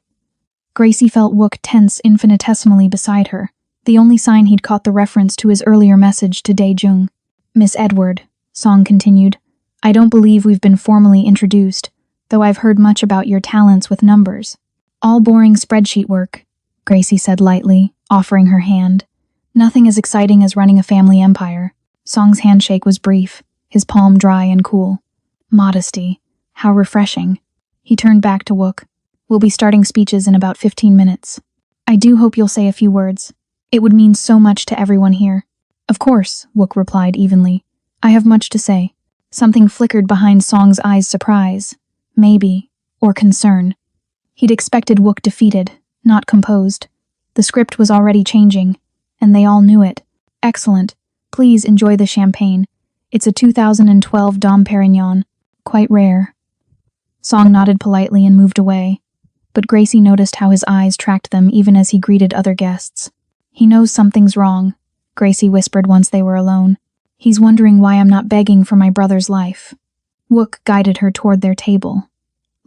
Gracie felt Wook tense infinitesimally beside her, the only sign he'd caught the reference to his earlier message to Dae-jung. "Miss Edward," Song continued, "I don't believe we've been formally introduced, though I've heard much about your talents with numbers." "All boring spreadsheet work," Gracie said lightly, offering her hand. "Nothing as exciting as running a family empire." Song's handshake was brief, his palm dry and cool. Modesty. How refreshing. He turned back to Wook. "We'll be starting speeches in about 15 minutes. I do hope you'll say a few words. It would mean so much to everyone here." "Of course," Wook replied evenly. "I have much to say." Something flickered behind Song's eyes, surprise, maybe, or concern. He'd expected Wook defeated, not composed. The script was already changing, and they all knew it. "Excellent. Please enjoy the champagne. It's a 2012 Dom Perignon. Quite rare." Song nodded politely and moved away, but Gracie noticed how his eyes tracked them even as he greeted other guests. "He knows something's wrong," Gracie whispered once they were alone. "He's wondering why I'm not begging for my brother's life." Wook guided her toward their table.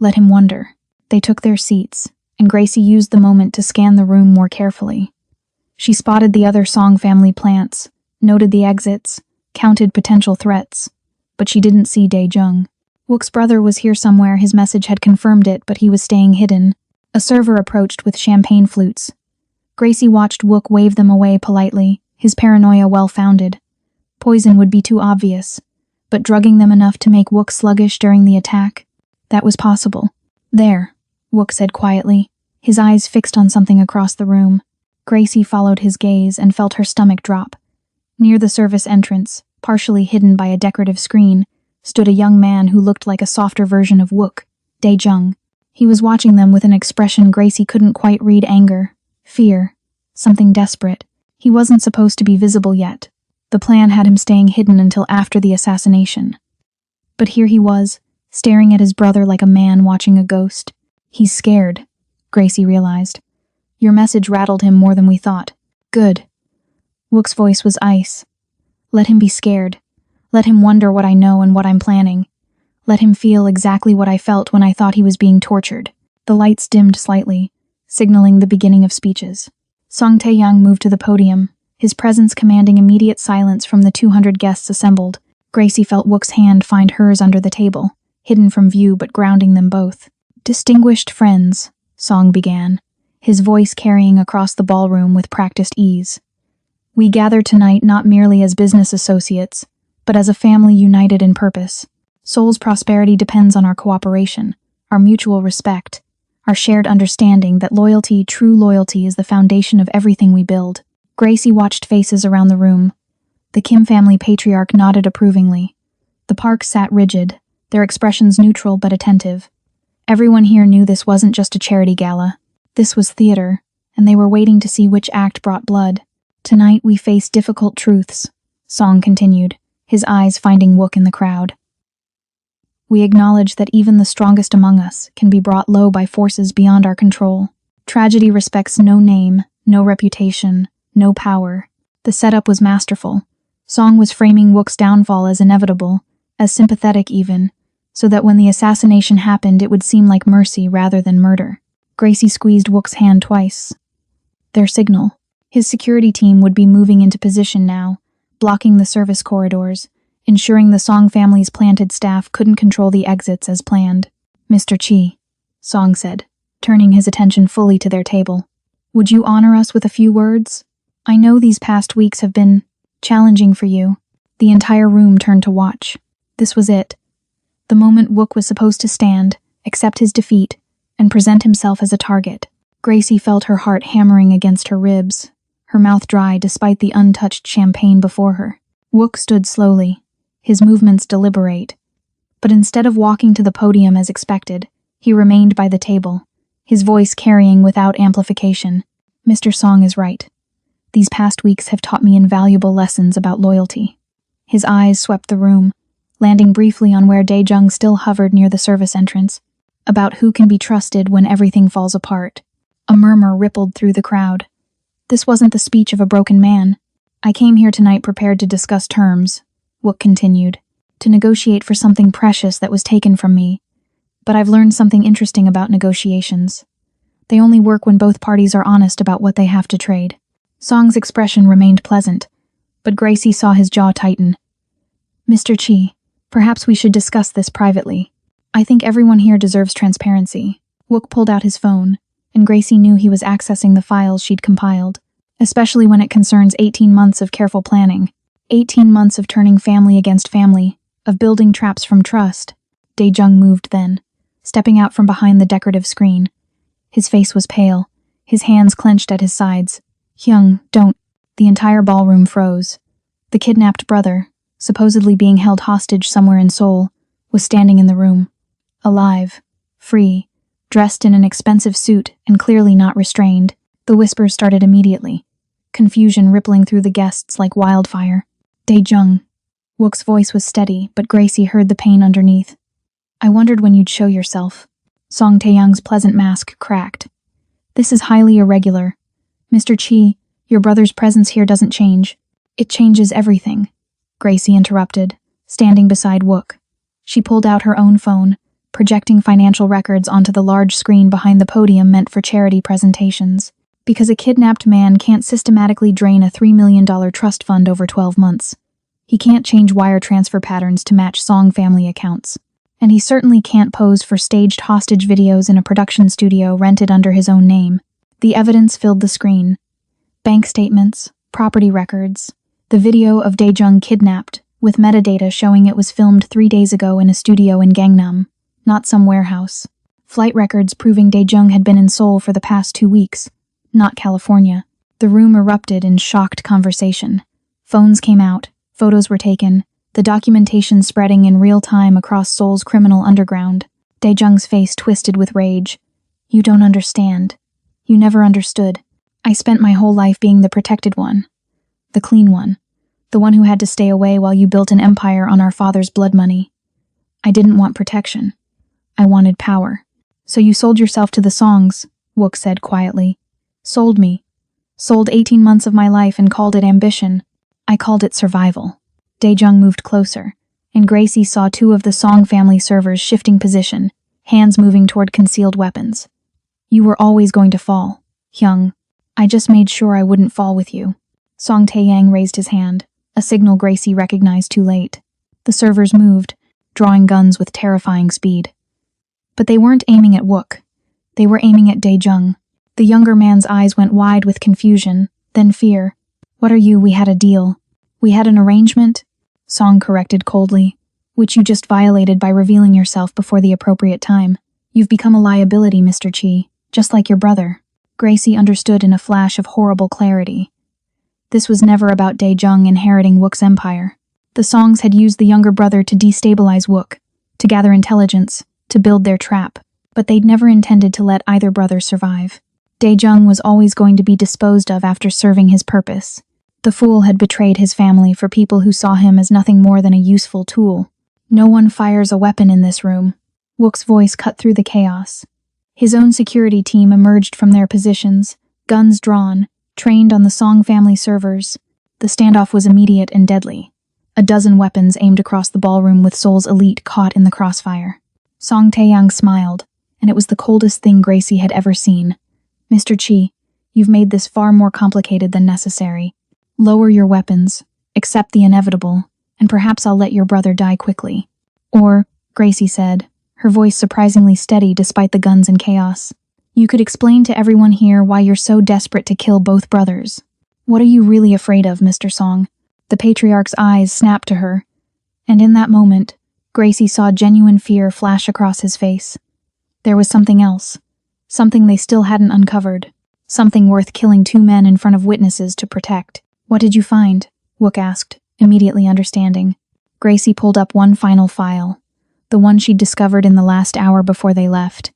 Let him wonder. They took their seats, and Gracie used the moment to scan the room more carefully. She spotted the other Song family plants, noted the exits, counted potential threats, but she didn't see Dae-jung. Wook's brother was here somewhere, his message had confirmed it, but he was staying hidden. A server approached with champagne flutes. Gracie watched Wook wave them away politely, his paranoia well-founded. Poison would be too obvious, but drugging them enough to make Wook sluggish during the attack? That was possible. "There," Wook said quietly, his eyes fixed on something across the room. Gracie followed his gaze and felt her stomach drop. Near the service entrance, partially hidden by a decorative screen, stood a young man who looked like a softer version of Wook, Dae-jung. He was watching them with an expression Gracie couldn't quite read: anger, fear, something desperate. He wasn't supposed to be visible yet. The plan had him staying hidden until after the assassination. But here he was, staring at his brother like a man watching a ghost. "He's scared," Gracie realized. "Your message rattled him more than we thought." "Good." Wook's voice was ice. "Let him be scared. Let him wonder what I know and what I'm planning. Let him feel exactly what I felt when I thought he was being tortured." The lights dimmed slightly, signaling the beginning of speeches. Song Tae-yang moved to the podium, his presence commanding immediate silence from the 200 guests assembled. Gracie felt Wook's hand find hers under the table, hidden from view but grounding them both. "Distinguished friends," Song began, his voice carrying across the ballroom with practiced ease. "We gather tonight not merely as business associates, but as a family united in purpose. Seoul's prosperity depends on our cooperation, our mutual respect, our shared understanding that loyalty, true loyalty, is the foundation of everything we build." Gracie watched faces around the room. The Kim family patriarch nodded approvingly. The Park sat rigid, their expressions neutral but attentive. Everyone here knew this wasn't just a charity gala. This was theater, and they were waiting to see which act brought blood. Tonight we face difficult truths, Song continued, his eyes finding Wook in the crowd. We acknowledge that even the strongest among us can be brought low by forces beyond our control. Tragedy respects no name, no reputation, no power. The setup was masterful. Song was framing Wook's downfall as inevitable, as sympathetic even, so that when the assassination happened it would seem like mercy rather than murder. Gracie squeezed Wook's hand twice. Their signal. His security team would be moving into position now, blocking the service corridors, ensuring the Song family's planted staff couldn't control the exits as planned. Mr. Chi, Song said, turning his attention fully to their table. Would you honor us with a few words? I know these past weeks have been challenging for you. The entire room turned to watch. This was it. The moment Wook was supposed to stand, accept his defeat, and present himself as a target. Gracie felt her heart hammering against her ribs, her mouth dry despite the untouched champagne before her. Wook stood slowly, his movements deliberate. But instead of walking to the podium as expected, he remained by the table, his voice carrying without amplification. Mr. Song is right. These past weeks have taught me invaluable lessons about loyalty. His eyes swept the room, landing briefly on where Dae-jung still hovered near the service entrance, about who can be trusted when everything falls apart. A murmur rippled through the crowd. This wasn't the speech of a broken man. I came here tonight prepared to discuss terms, Wook continued, to negotiate for something precious that was taken from me. But I've learned something interesting about negotiations. They only work when both parties are honest about what they have to trade. Song's expression remained pleasant, but Gracie saw his jaw tighten. Mr. Chi, perhaps we should discuss this privately. I think everyone here deserves transparency. Wook pulled out his phone, and Gracie knew he was accessing the files she'd compiled, especially when it concerns 18 months of careful planning, 18 months of turning family against family, of building traps from trust. Dae-jung moved then, stepping out from behind the decorative screen. His face was pale, his hands clenched at his sides. Hyung, don't. The entire ballroom froze. The kidnapped brother, supposedly being held hostage somewhere in Seoul, was standing in the room. Alive, free, dressed in an expensive suit and clearly not restrained. The whispers started immediately, confusion rippling through the guests like wildfire. Dae-jung. Wook's voice was steady, but Gracie heard the pain underneath. I wondered when you'd show yourself. Song Tae-young's pleasant mask cracked. This is highly irregular. Mr. Chi, your brother's presence here doesn't change. It changes everything. Gracie interrupted, standing beside Wook. She pulled out her own phone, projecting financial records onto the large screen behind the podium meant for charity presentations. Because a kidnapped man can't systematically drain a $3 million trust fund over 12 months. He can't change wire transfer patterns to match Song family accounts. And he certainly can't pose for staged hostage videos in a production studio rented under his own name. The evidence filled the screen. Bank statements, property records, the video of Dae-jung kidnapped, with metadata showing it was filmed 3 days ago in a studio in Gangnam, not some warehouse. Flight records proving Dae-jung had been in Seoul for the past 2 weeks, not California. The room erupted in shocked conversation. Phones came out, photos were taken, the documentation spreading in real time across Seoul's criminal underground. Dae-jung's face twisted with rage. You don't understand. You never understood. I spent my whole life being the protected one. The clean one. The one who had to stay away while you built an empire on our father's blood money. I didn't want protection. I wanted power. So you sold yourself to the Songs, Wook said quietly. Sold me. Sold 18 months of my life and called it ambition. I called it survival. Dae-jung moved closer, and Gracie saw 2 of the Song family servers shifting position, hands moving toward concealed weapons. You were always going to fall, Hyung. I just made sure I wouldn't fall with you. Song Tae-yang raised his hand, a signal Gracie recognized too late. The servers moved, drawing guns with terrifying speed. But they weren't aiming at Wook. They were aiming at Dae-jung. The younger man's eyes went wide with confusion, then fear. What are you? We had a deal. We had an arrangement? Song corrected coldly, which you just violated by revealing yourself before the appropriate time. You've become a liability, Mr. Chi, just like your brother. Gracie understood in a flash of horrible clarity. This was never about Dae-jung inheriting Wook's empire. The Songs had used the younger brother to destabilize Wook, to gather intelligence, to build their trap. But they'd never intended to let either brother survive. Dae-jung was always going to be disposed of after serving his purpose. The fool had betrayed his family for people who saw him as nothing more than a useful tool. No one fires a weapon in this room. Wook's voice cut through the chaos. His own security team emerged from their positions, guns drawn, trained on the Song family servers. The standoff was immediate and deadly. A dozen weapons aimed across the ballroom with Seoul's elite caught in the crossfire. Song Tae-young smiled, and it was the coldest thing Gracie had ever seen. Mr. Chi, you've made this far more complicated than necessary. Lower your weapons, accept the inevitable, and perhaps I'll let your brother die quickly. Or, Gracie said, her voice surprisingly steady despite the guns and chaos. You could explain to everyone here why you're so desperate to kill both brothers. What are you really afraid of, Mr. Song? The patriarch's eyes snapped to her, and in that moment, Gracie saw genuine fear flash across his face. There was something else, something they still hadn't uncovered, something worth killing two men in front of witnesses to protect. What did you find? Wook asked, immediately understanding. Gracie pulled up one final file, the one she'd discovered in the last hour before they left.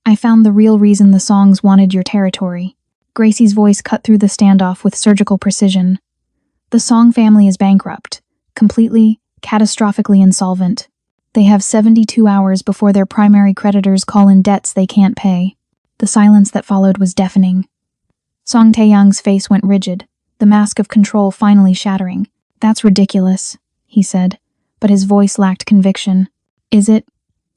I found the real reason the Songs wanted your territory. Gracie's voice cut through the standoff with surgical precision. The Song family is bankrupt, completely, catastrophically insolvent. They have 72 hours before their primary creditors call in debts they can't pay. The silence that followed was deafening. Song Tae-young's face went rigid, the mask of control finally shattering. That's ridiculous, he said, but his voice lacked conviction. Is it?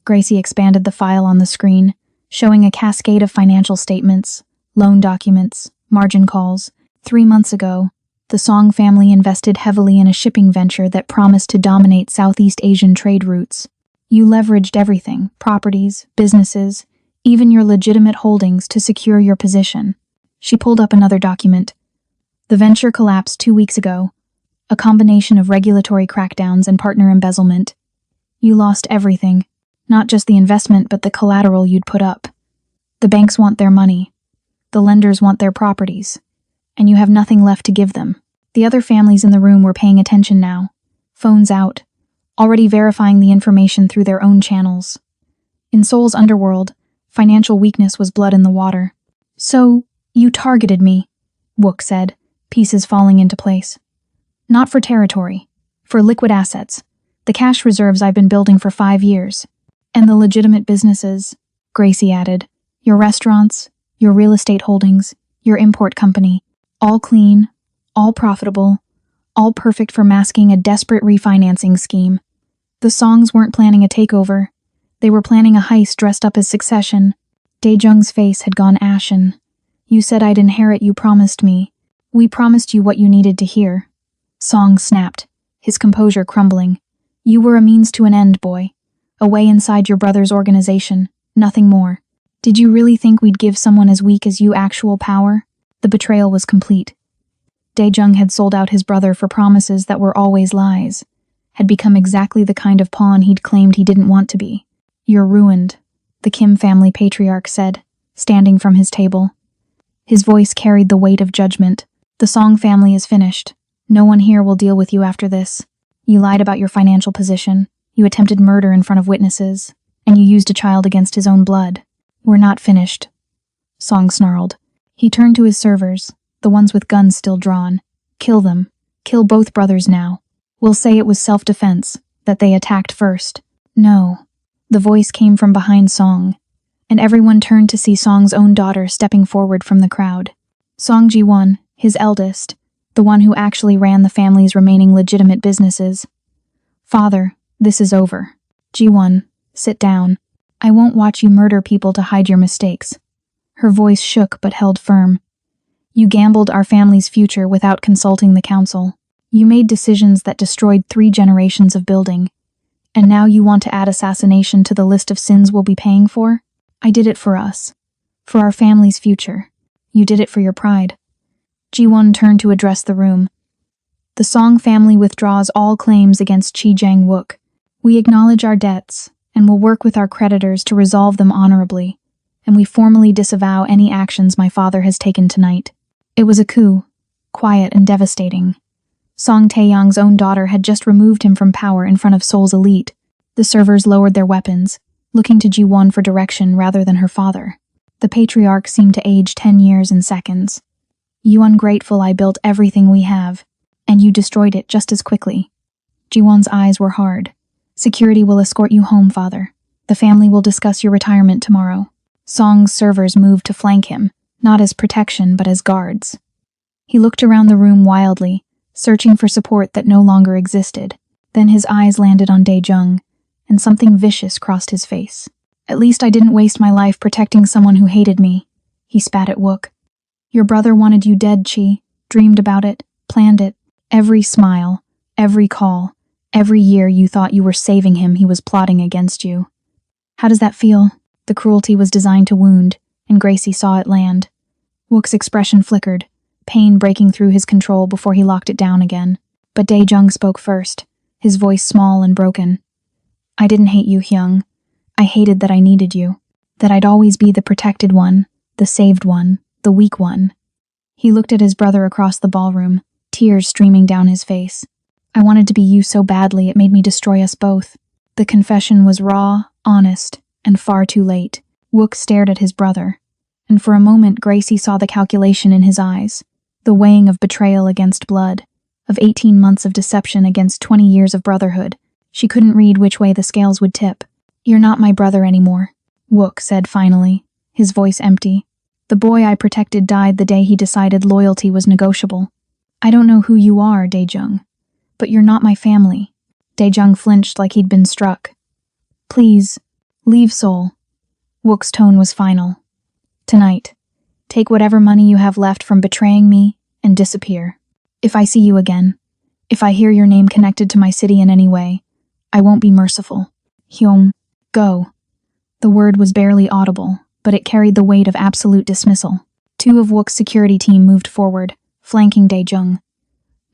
Gracie expanded the file on the screen, showing a cascade of financial statements, loan documents, margin calls. 3 months ago, the Song family invested heavily in a shipping venture that promised to dominate Southeast Asian trade routes. You leveraged everything, properties, businesses, even your legitimate holdings to secure your position. She pulled up another document. The venture collapsed 2 weeks ago, a combination of regulatory crackdowns and partner embezzlement. You lost everything, not just the investment but the collateral you'd put up. The banks want their money. The lenders want their properties. And you have nothing left to give them. The other families in the room were paying attention now, phones out, already verifying the information through their own channels. In Seoul's underworld, financial weakness was blood in the water. So, you targeted me, Wook said, pieces falling into place. Not for territory, for liquid assets, the cash reserves I've been building for 5 years. And the legitimate businesses, Gracie added, your restaurants, your real estate holdings, your import company. All clean, all profitable, all perfect for masking a desperate refinancing scheme. The Songs weren't planning a takeover. They were planning a heist dressed up as succession. Dae-jung's face had gone ashen. You said I'd inherit, you promised me. We promised you what you needed to hear. Song snapped, his composure crumbling. You were a means to an end, boy. A way inside your brother's organization, nothing more. Did you really think we'd give someone as weak as you actual power? The betrayal was complete. Dae-jung had sold out his brother for promises that were always lies, had become exactly the kind of pawn he'd claimed he didn't want to be. You're ruined, the Kim family patriarch said, standing from his table. His voice carried the weight of judgment. The Song family is finished. No one here will deal with you after this. You lied about your financial position, you attempted murder in front of witnesses, and you used a child against his own blood. We're not finished, Song snarled. He turned to his servers, the ones with guns still drawn. Kill them. Kill both brothers now. We'll say it was self-defense, that they attacked first. No. The voice came from behind Song, and everyone turned to see Song's own daughter stepping forward from the crowd. Song Ji-won, his eldest, the one who actually ran the family's remaining legitimate businesses. Father, this is over. Ji-won, sit down. I won't watch you murder people to hide your mistakes. Her voice shook but held firm. You gambled our family's future without consulting the council. You made decisions that destroyed 3 generations of building. And now you want to add assassination to the list of sins we'll be paying for? I did it for us. For our family's future. You did it for your pride. Ji-won turned to address the room. The Song family withdraws all claims against Chi Jang-wook. We acknowledge our debts, and will work with our creditors to resolve them honorably. And we formally disavow any actions my father has taken tonight. It was a coup, quiet and devastating. Song Tae-young's own daughter had just removed him from power in front of Seoul's elite. The servers lowered their weapons, looking to Ji-won for direction rather than her father. The patriarch seemed to age 10 years in seconds. You ungrateful, I built everything we have, and you destroyed it just as quickly. Ji-won's eyes were hard. Security will escort you home, father. The family will discuss your retirement tomorrow. Song's servers moved to flank him, not as protection but as guards. He looked around the room wildly, searching for support that no longer existed. Then his eyes landed on Dae-jung, and something vicious crossed his face. At least I didn't waste my life protecting someone who hated me. He spat at Wook. Your brother wanted you dead, Chi. Dreamed about it, planned it. Every smile, every call, every year you thought you were saving him, he was plotting against you. How does that feel? The cruelty was designed to wound, and Gracie saw it land. Wook's expression flickered, pain breaking through his control before he locked it down again. But Dae-jung spoke first, his voice small and broken. I didn't hate you, Hyung. I hated that I needed you, that I'd always be the protected one, the saved one, the weak one. He looked at his brother across the ballroom, tears streaming down his face. I wanted to be you so badly it made me destroy us both. The confession was raw, honest, and far too late. Wook stared at his brother, and for a moment Gracie saw the calculation in his eyes, the weighing of betrayal against blood, of 18 months of deception against 20 years of brotherhood. She couldn't read which way the scales would tip. You're not my brother anymore, Wook said finally, his voice empty. The boy I protected died the day he decided loyalty was negotiable. I don't know who you are, Dae-jung, but you're not my family. Dae-jung flinched like he'd been struck. Please, leave Seoul. Wook's tone was final. Tonight, take whatever money you have left from betraying me and disappear. If I see you again, if I hear your name connected to my city in any way, I won't be merciful. Hyung, go. The word was barely audible, but it carried the weight of absolute dismissal. Two of Wook's security team moved forward, flanking Dae-jung.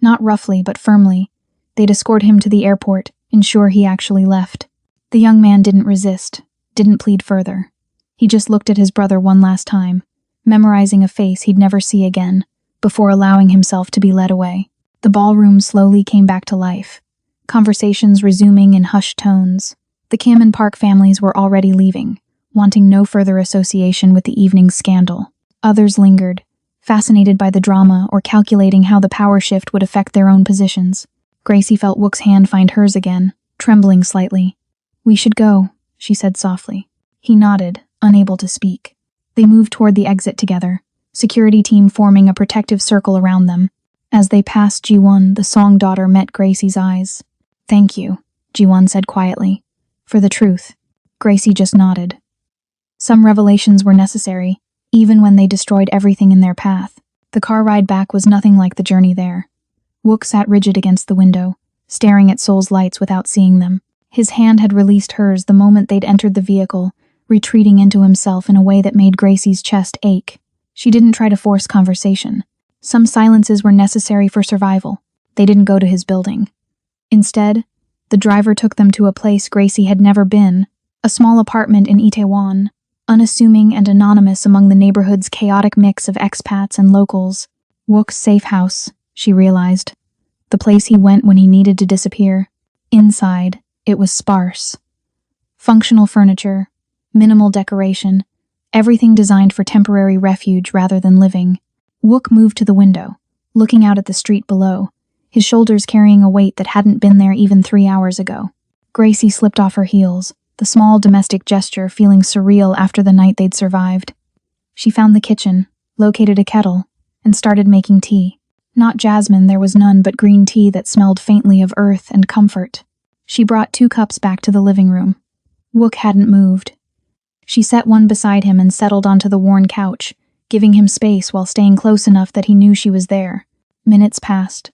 Not roughly, but firmly, they'd escort him to the airport, ensure he actually left. The young man didn't resist, didn't plead further. He just looked at his brother one last time, memorizing a face he'd never see again, before allowing himself to be led away. The ballroom slowly came back to life, conversations resuming in hushed tones. The Kim and Park families were already leaving, wanting no further association with the evening's scandal. Others lingered, fascinated by the drama or calculating how the power shift would affect their own positions. Gracie felt Wook's hand find hers again, trembling slightly. We should go, she said softly. He nodded, unable to speak. They moved toward the exit together, security team forming a protective circle around them. As they passed Ji-won, the Song daughter met Gracie's eyes. Thank you, Ji-won said quietly. For the truth. Gracie just nodded. Some revelations were necessary, even when they destroyed everything in their path. The car ride back was nothing like the journey there. Wook sat rigid against the window, staring at Seoul's lights without seeing them. His hand had released hers the moment they'd entered the vehicle, retreating into himself in a way that made Gracie's chest ache. She didn't try to force conversation. Some silences were necessary for survival. They didn't go to his building. Instead, the driver took them to a place Gracie had never been, a small apartment in Itaewon, unassuming and anonymous among the neighborhood's chaotic mix of expats and locals. Wook's safe house, she realized. The place he went when he needed to disappear. Inside, it was sparse. Functional furniture, minimal decoration, everything designed for temporary refuge rather than living. Wook moved to the window, looking out at the street below, his shoulders carrying a weight that hadn't been there even 3 hours ago. Gracie slipped off her heels, the small domestic gesture feeling surreal after the night they'd survived. She found the kitchen, located a kettle, and started making tea. Not jasmine, there was none but green tea that smelled faintly of earth and comfort. She brought 2 cups back to the living room. Wook hadn't moved. She set one beside him and settled onto the worn couch, giving him space while staying close enough that he knew she was there. Minutes passed.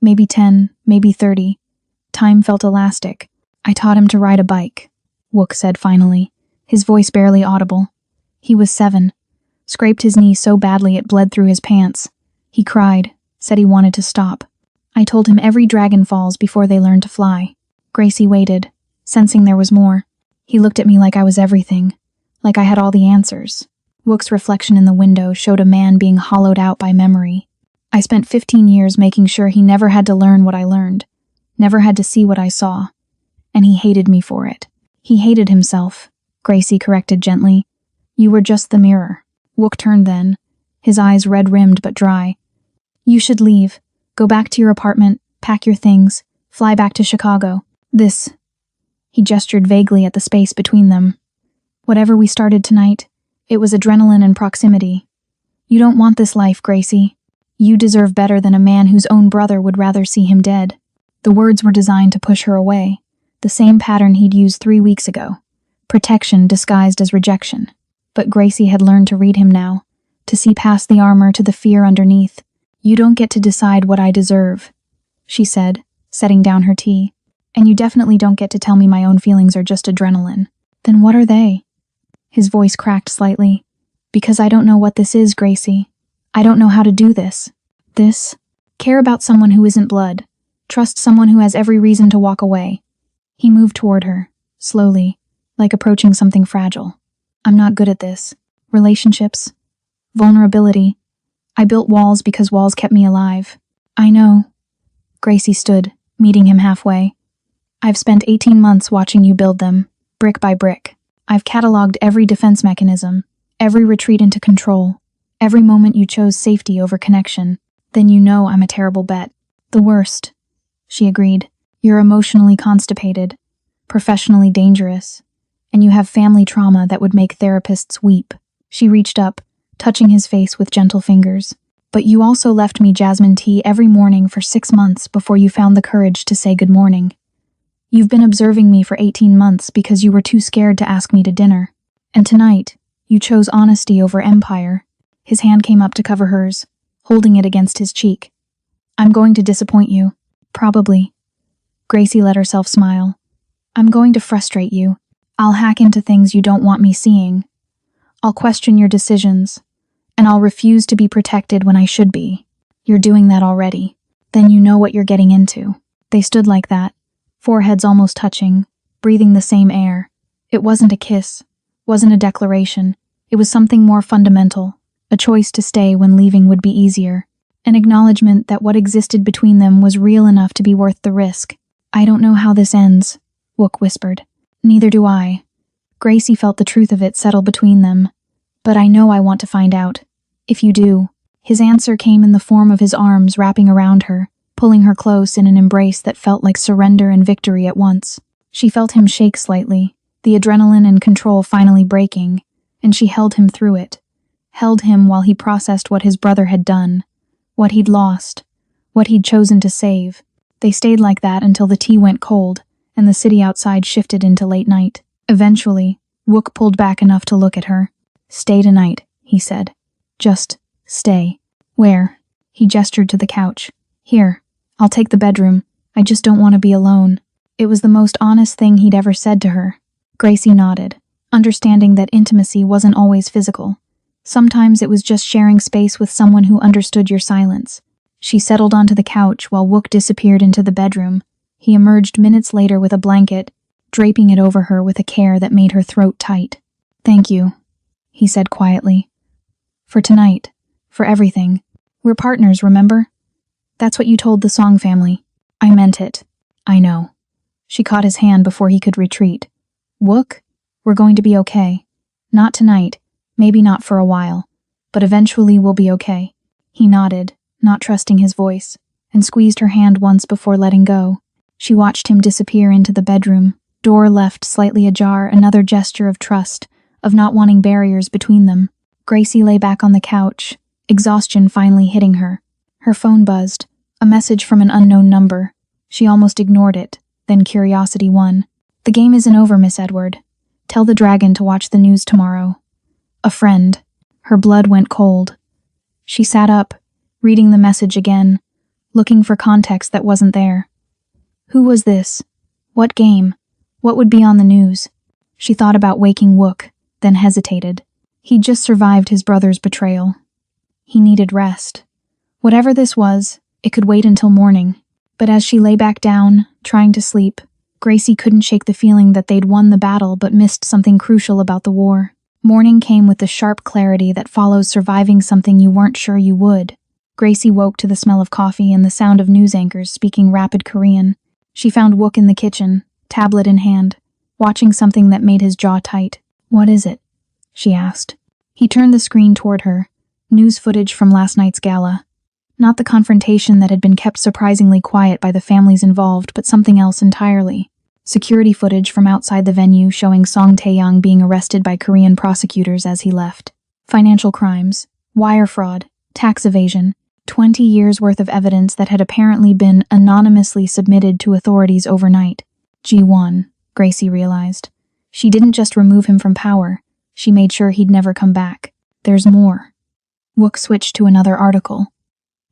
Maybe 10, maybe 30. Time felt elastic. I taught him to ride a bike, Wook said finally, his voice barely audible. He was 7. Scraped his knee so badly it bled through his pants. He cried, said he wanted to stop. I told him every dragon falls before they learn to fly. Gracie waited, sensing there was more. He looked at me like I was everything, like I had all the answers. Wook's reflection in the window showed a man being hollowed out by memory. I spent 15 years making sure he never had to learn what I learned, never had to see what I saw. and he hated me for it. He hated himself, Gracie corrected gently. You were just the mirror. Wook turned then, his eyes red-rimmed but dry. You should leave. Go back to your apartment, pack your things, fly back to Chicago. This. He gestured vaguely at the space between them. Whatever we started tonight, it was adrenaline and proximity. You don't want this life, Gracie. You deserve better than a man whose own brother would rather see him dead. The words were designed to push her away, the same pattern he'd used 3 weeks ago. Protection disguised as rejection. But Gracie had learned to read him now, to see past the armor to the fear underneath. You don't get to decide what I deserve, she said, setting down her tea. And you definitely don't get to tell me my own feelings are just adrenaline. Then what are they? His voice cracked slightly. Because I don't know what this is, Gracie. I don't know how to do this. This? Care about someone who isn't blood. Trust someone who has every reason to walk away. He moved toward her, slowly, like approaching something fragile. I'm not good at this. Relationships. Vulnerability. I built walls because walls kept me alive. I know. Gracie stood, meeting him halfway. I've spent 18 months watching you build them, brick by brick. I've cataloged every defense mechanism, every retreat into control, every moment you chose safety over connection. Then you know I'm a terrible bet. The worst, she agreed. You're emotionally constipated, professionally dangerous, and you have family trauma that would make therapists weep. She reached up, touching his face with gentle fingers. But you also left me jasmine tea every morning for 6 months before you found the courage to say good morning. You've been observing me for 18 months because you were too scared to ask me to dinner. And tonight, you chose honesty over empire. His hand came up to cover hers, holding it against his cheek. I'm going to disappoint you. Probably. Gracie let herself smile. I'm going to frustrate you. I'll hack into things you don't want me seeing. I'll question your decisions. And I'll refuse to be protected when I should be. You're doing that already. Then you know what you're getting into. They stood like that, foreheads almost touching, breathing the same air. It wasn't a kiss, wasn't a declaration. It was something more fundamental, a choice to stay when leaving would be easier, an acknowledgement that what existed between them was real enough to be worth the risk. I don't know how this ends, Wook whispered. Neither do I. Gracie felt the truth of it settle between them. But I know I want to find out. If you do. His answer came in the form of his arms wrapping around her, pulling her close in an embrace that felt like surrender and victory at once. She felt him shake slightly, the adrenaline and control finally breaking, and she held him through it. Held him while he processed what his brother had done, what he'd lost, what he'd chosen to save. They stayed like that until the tea went cold, and the city outside shifted into late night. Eventually, Wook pulled back enough to look at her. Stay tonight, he said. Just stay. Where? He gestured to the couch. Here, I'll take the bedroom. I just don't want to be alone. It was the most honest thing he'd ever said to her. Gracie nodded, understanding that intimacy wasn't always physical. Sometimes it was just sharing space with someone who understood your silence. She settled onto the couch while Wook disappeared into the bedroom. He emerged minutes later with a blanket, draping it over her with a care that made her throat tight. Thank you, he said quietly. For tonight. For everything. We're partners, remember? That's what you told the Song family. I meant it. I know. She caught his hand before he could retreat. Wook, we're going to be okay. Not tonight, maybe not for a while, but eventually we'll be okay. He nodded, not trusting his voice, and squeezed her hand once before letting go. She watched him disappear into the bedroom, door left slightly ajar, another gesture of trust, of not wanting barriers between them. Gracie lay back on the couch, exhaustion finally hitting her. Her phone buzzed, a message from an unknown number. She almost ignored it, then curiosity won. The game isn't over, Miss Edward. Tell the dragon to watch the news tomorrow. A friend. Her blood went cold. She sat up, reading the message again, looking for context that wasn't there. Who was this? What game? What would be on the news? She thought about waking Wook, then hesitated. He'd just survived his brother's betrayal. He needed rest. Whatever this was, it could wait until morning. But as she lay back down, trying to sleep, Gracie couldn't shake the feeling that they'd won the battle but missed something crucial about the war. Morning came with the sharp clarity that follows surviving something you weren't sure you would. Gracie woke to the smell of coffee and the sound of news anchors speaking rapid Korean. She found Wook in the kitchen, tablet in hand, watching something that made his jaw tight. "What is it?" she asked. He turned the screen toward her. News footage from last night's gala. Not the confrontation that had been kept surprisingly quiet by the families involved, but something else entirely. Security footage from outside the venue showing Song Tae-young being arrested by Korean prosecutors as he left. Financial crimes, wire fraud, tax evasion, 20 years worth of evidence that had apparently been anonymously submitted to authorities overnight. Ji-won, Gracie realized. She didn't just remove him from power, she made sure he'd never come back. There's more. Wook switched to another article.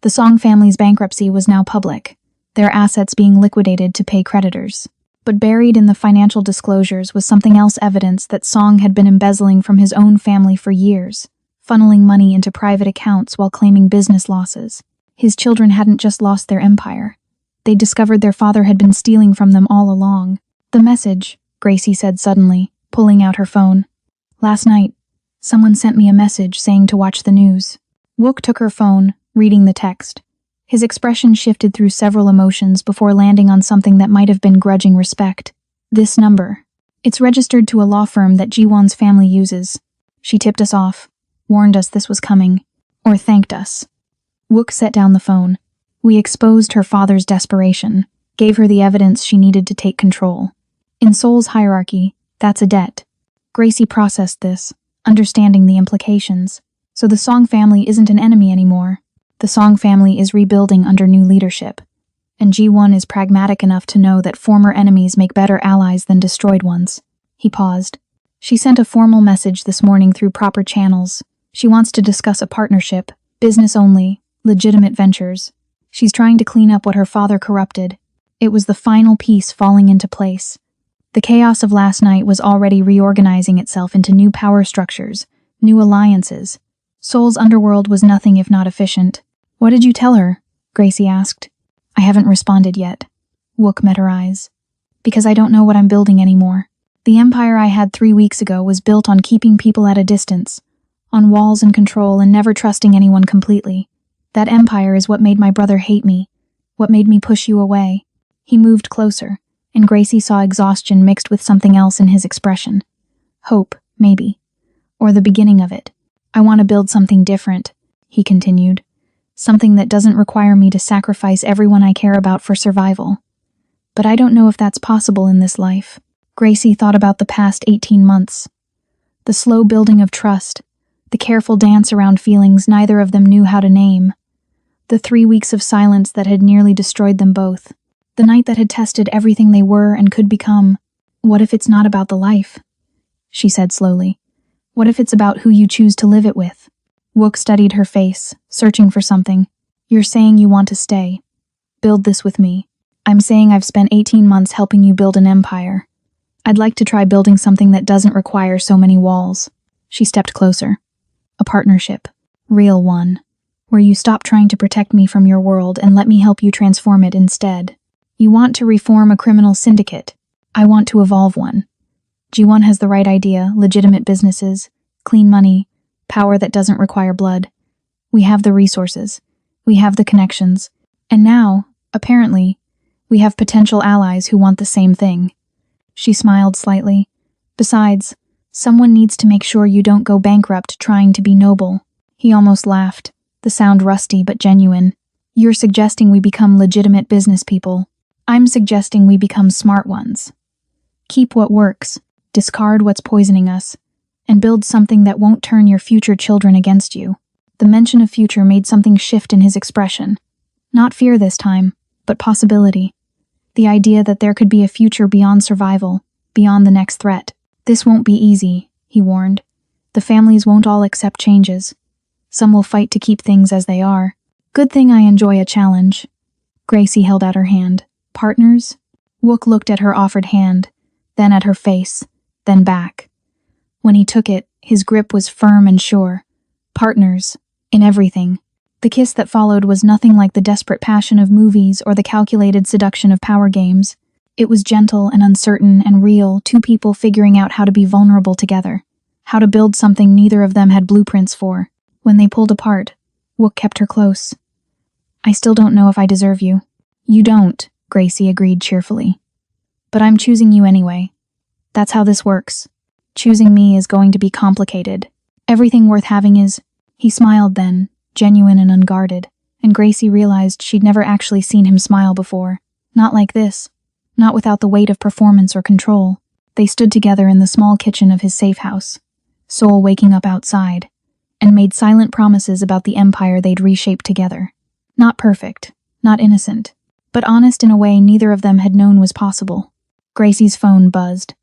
The Song family's bankruptcy was now public, their assets being liquidated to pay creditors. But buried in the financial disclosures was something else, evidence that Song had been embezzling from his own family for years, funneling money into private accounts while claiming business losses. His children hadn't just lost their empire. They'd discovered their father had been stealing from them all along. "The message," Gracie said suddenly, pulling out her phone. "Last night, someone sent me a message saying to watch the news." Wook took her phone, reading the text. His expression shifted through several emotions before landing on something that might have been grudging respect. "This number. It's registered to a law firm that Ji-won's family uses. She tipped us off, warned us this was coming, or thanked us." Wook set down the phone. "We exposed her father's desperation, gave her the evidence she needed to take control. In Seoul's hierarchy, that's a debt." Gracie processed this, understanding the implications. So the Song family isn't an enemy anymore. The Song family is rebuilding under new leadership. And Ji-won is pragmatic enough to know that former enemies make better allies than destroyed ones. He paused. "She sent a formal message this morning through proper channels. She wants to discuss a partnership, business only, legitimate ventures. She's trying to clean up what her father corrupted." It was the final piece falling into place. The chaos of last night was already reorganizing itself into new power structures, new alliances. Seoul's underworld was nothing if not efficient. "What did you tell her?" Gracie asked. "I haven't responded yet." Wook met her eyes. "Because I don't know what I'm building anymore. The empire I had 3 weeks ago was built on keeping people at a distance, on walls and control and never trusting anyone completely. That empire is what made my brother hate me, what made me push you away." He moved closer, and Gracie saw exhaustion mixed with something else in his expression. Hope, maybe. Or the beginning of it. "I want to build something different," he continued. "Something that doesn't require me to sacrifice everyone I care about for survival. But I don't know if that's possible in this life." Gracie thought about the past 18 months. The slow building of trust, the careful dance around feelings neither of them knew how to name. The 3 weeks of silence that had nearly destroyed them both. The night that had tested everything they were and could become. "What if it's not about the life?" she said slowly. "What if it's about who you choose to live it with?" Wook studied her face, searching for something. "You're saying you want to stay. Build this with me. I'm saying I've spent 18 months helping you build an empire. I'd like to try building something that doesn't require so many walls." She stepped closer. "A partnership. Real one. Where you stop trying to protect me from your world and let me help you transform it instead. You want to reform a criminal syndicate. I want to evolve one. Ji-won has the right idea, legitimate businesses, clean money, power that doesn't require blood. We have the resources. We have the connections. And now, apparently, we have potential allies who want the same thing." She smiled slightly. "Besides, someone needs to make sure you don't go bankrupt trying to be noble." He almost laughed, the sound rusty but genuine. "You're suggesting we become legitimate business people. I'm suggesting we become smart ones. Keep what works, discard what's poisoning us, and build something that won't turn your future children against you." The mention of future made something shift in his expression. Not fear this time, but possibility. The idea that there could be a future beyond survival, beyond the next threat. "This won't be easy," he warned. "The families won't all accept changes. Some will fight to keep things as they are. Good thing I enjoy a challenge." Gracie held out her hand. "Partners?" Wook looked at her offered hand, then at her face, then back. When he took it, his grip was firm and sure. Partners, in everything. The kiss that followed was nothing like the desperate passion of movies or the calculated seduction of power games. It was gentle and uncertain and real, two people figuring out how to be vulnerable together, how to build something neither of them had blueprints for. When they pulled apart, Wook kept her close. "I still don't know if I deserve you." "You don't," Gracie agreed cheerfully. But I'm choosing you anyway. That's how this works. Choosing me is going to be complicated. Everything worth having is. He smiled then, genuine and unguarded, and Gracie realized she'd never actually seen him smile before. Not like this. Not without the weight of performance or control. They stood together in the small kitchen of his safe house, Soul waking up outside, and made silent promises about the empire they'd reshape together. Not perfect, not innocent, but honest in a way neither of them had known was possible. Gracie's phone buzzed.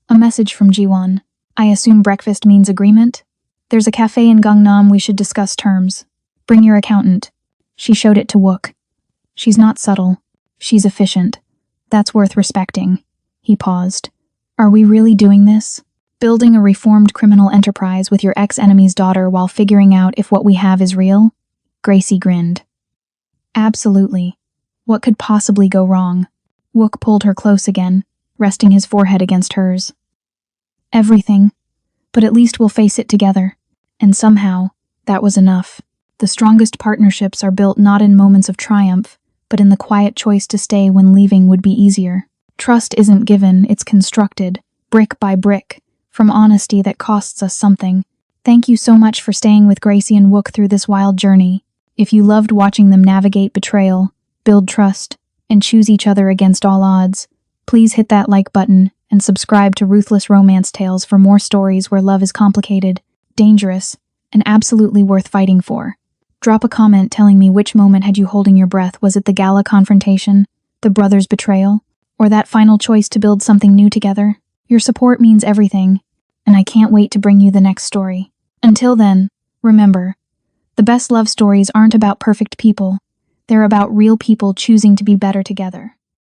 A message from Jiwon. I assume breakfast means agreement? There's a cafe in Gangnam, we should discuss terms. Bring your accountant. She showed it to Wook. She's not subtle. She's efficient. That's worth respecting. He paused. Are we really doing this? Building a reformed criminal enterprise with your ex-enemy's daughter while figuring out if what we have is real? Gracie grinned. Absolutely. What could possibly go wrong? Wook pulled her close again, resting his forehead against hers. Everything. But at least we'll face it together. And somehow, that was enough. The strongest partnerships are built not in moments of triumph, but in the quiet choice to stay when leaving would be easier. Trust isn't given, it's constructed, brick by brick, from honesty that costs us something. Thank you so much for staying with Gracie and Wook through this wild journey. If you loved watching them navigate betrayal, build trust, and choose each other against all odds, please hit that like button and subscribe to Ruthless Romance Tales for more stories where love is complicated, dangerous, and absolutely worth fighting for. Drop a comment telling me which moment had you holding your breath. Was it the gala confrontation, the brothers' betrayal, or that final choice to build something new together? Your support means everything, and I can't wait to bring you the next story. Until then, remember, the best love stories aren't about perfect people. They're about real people choosing to be better together.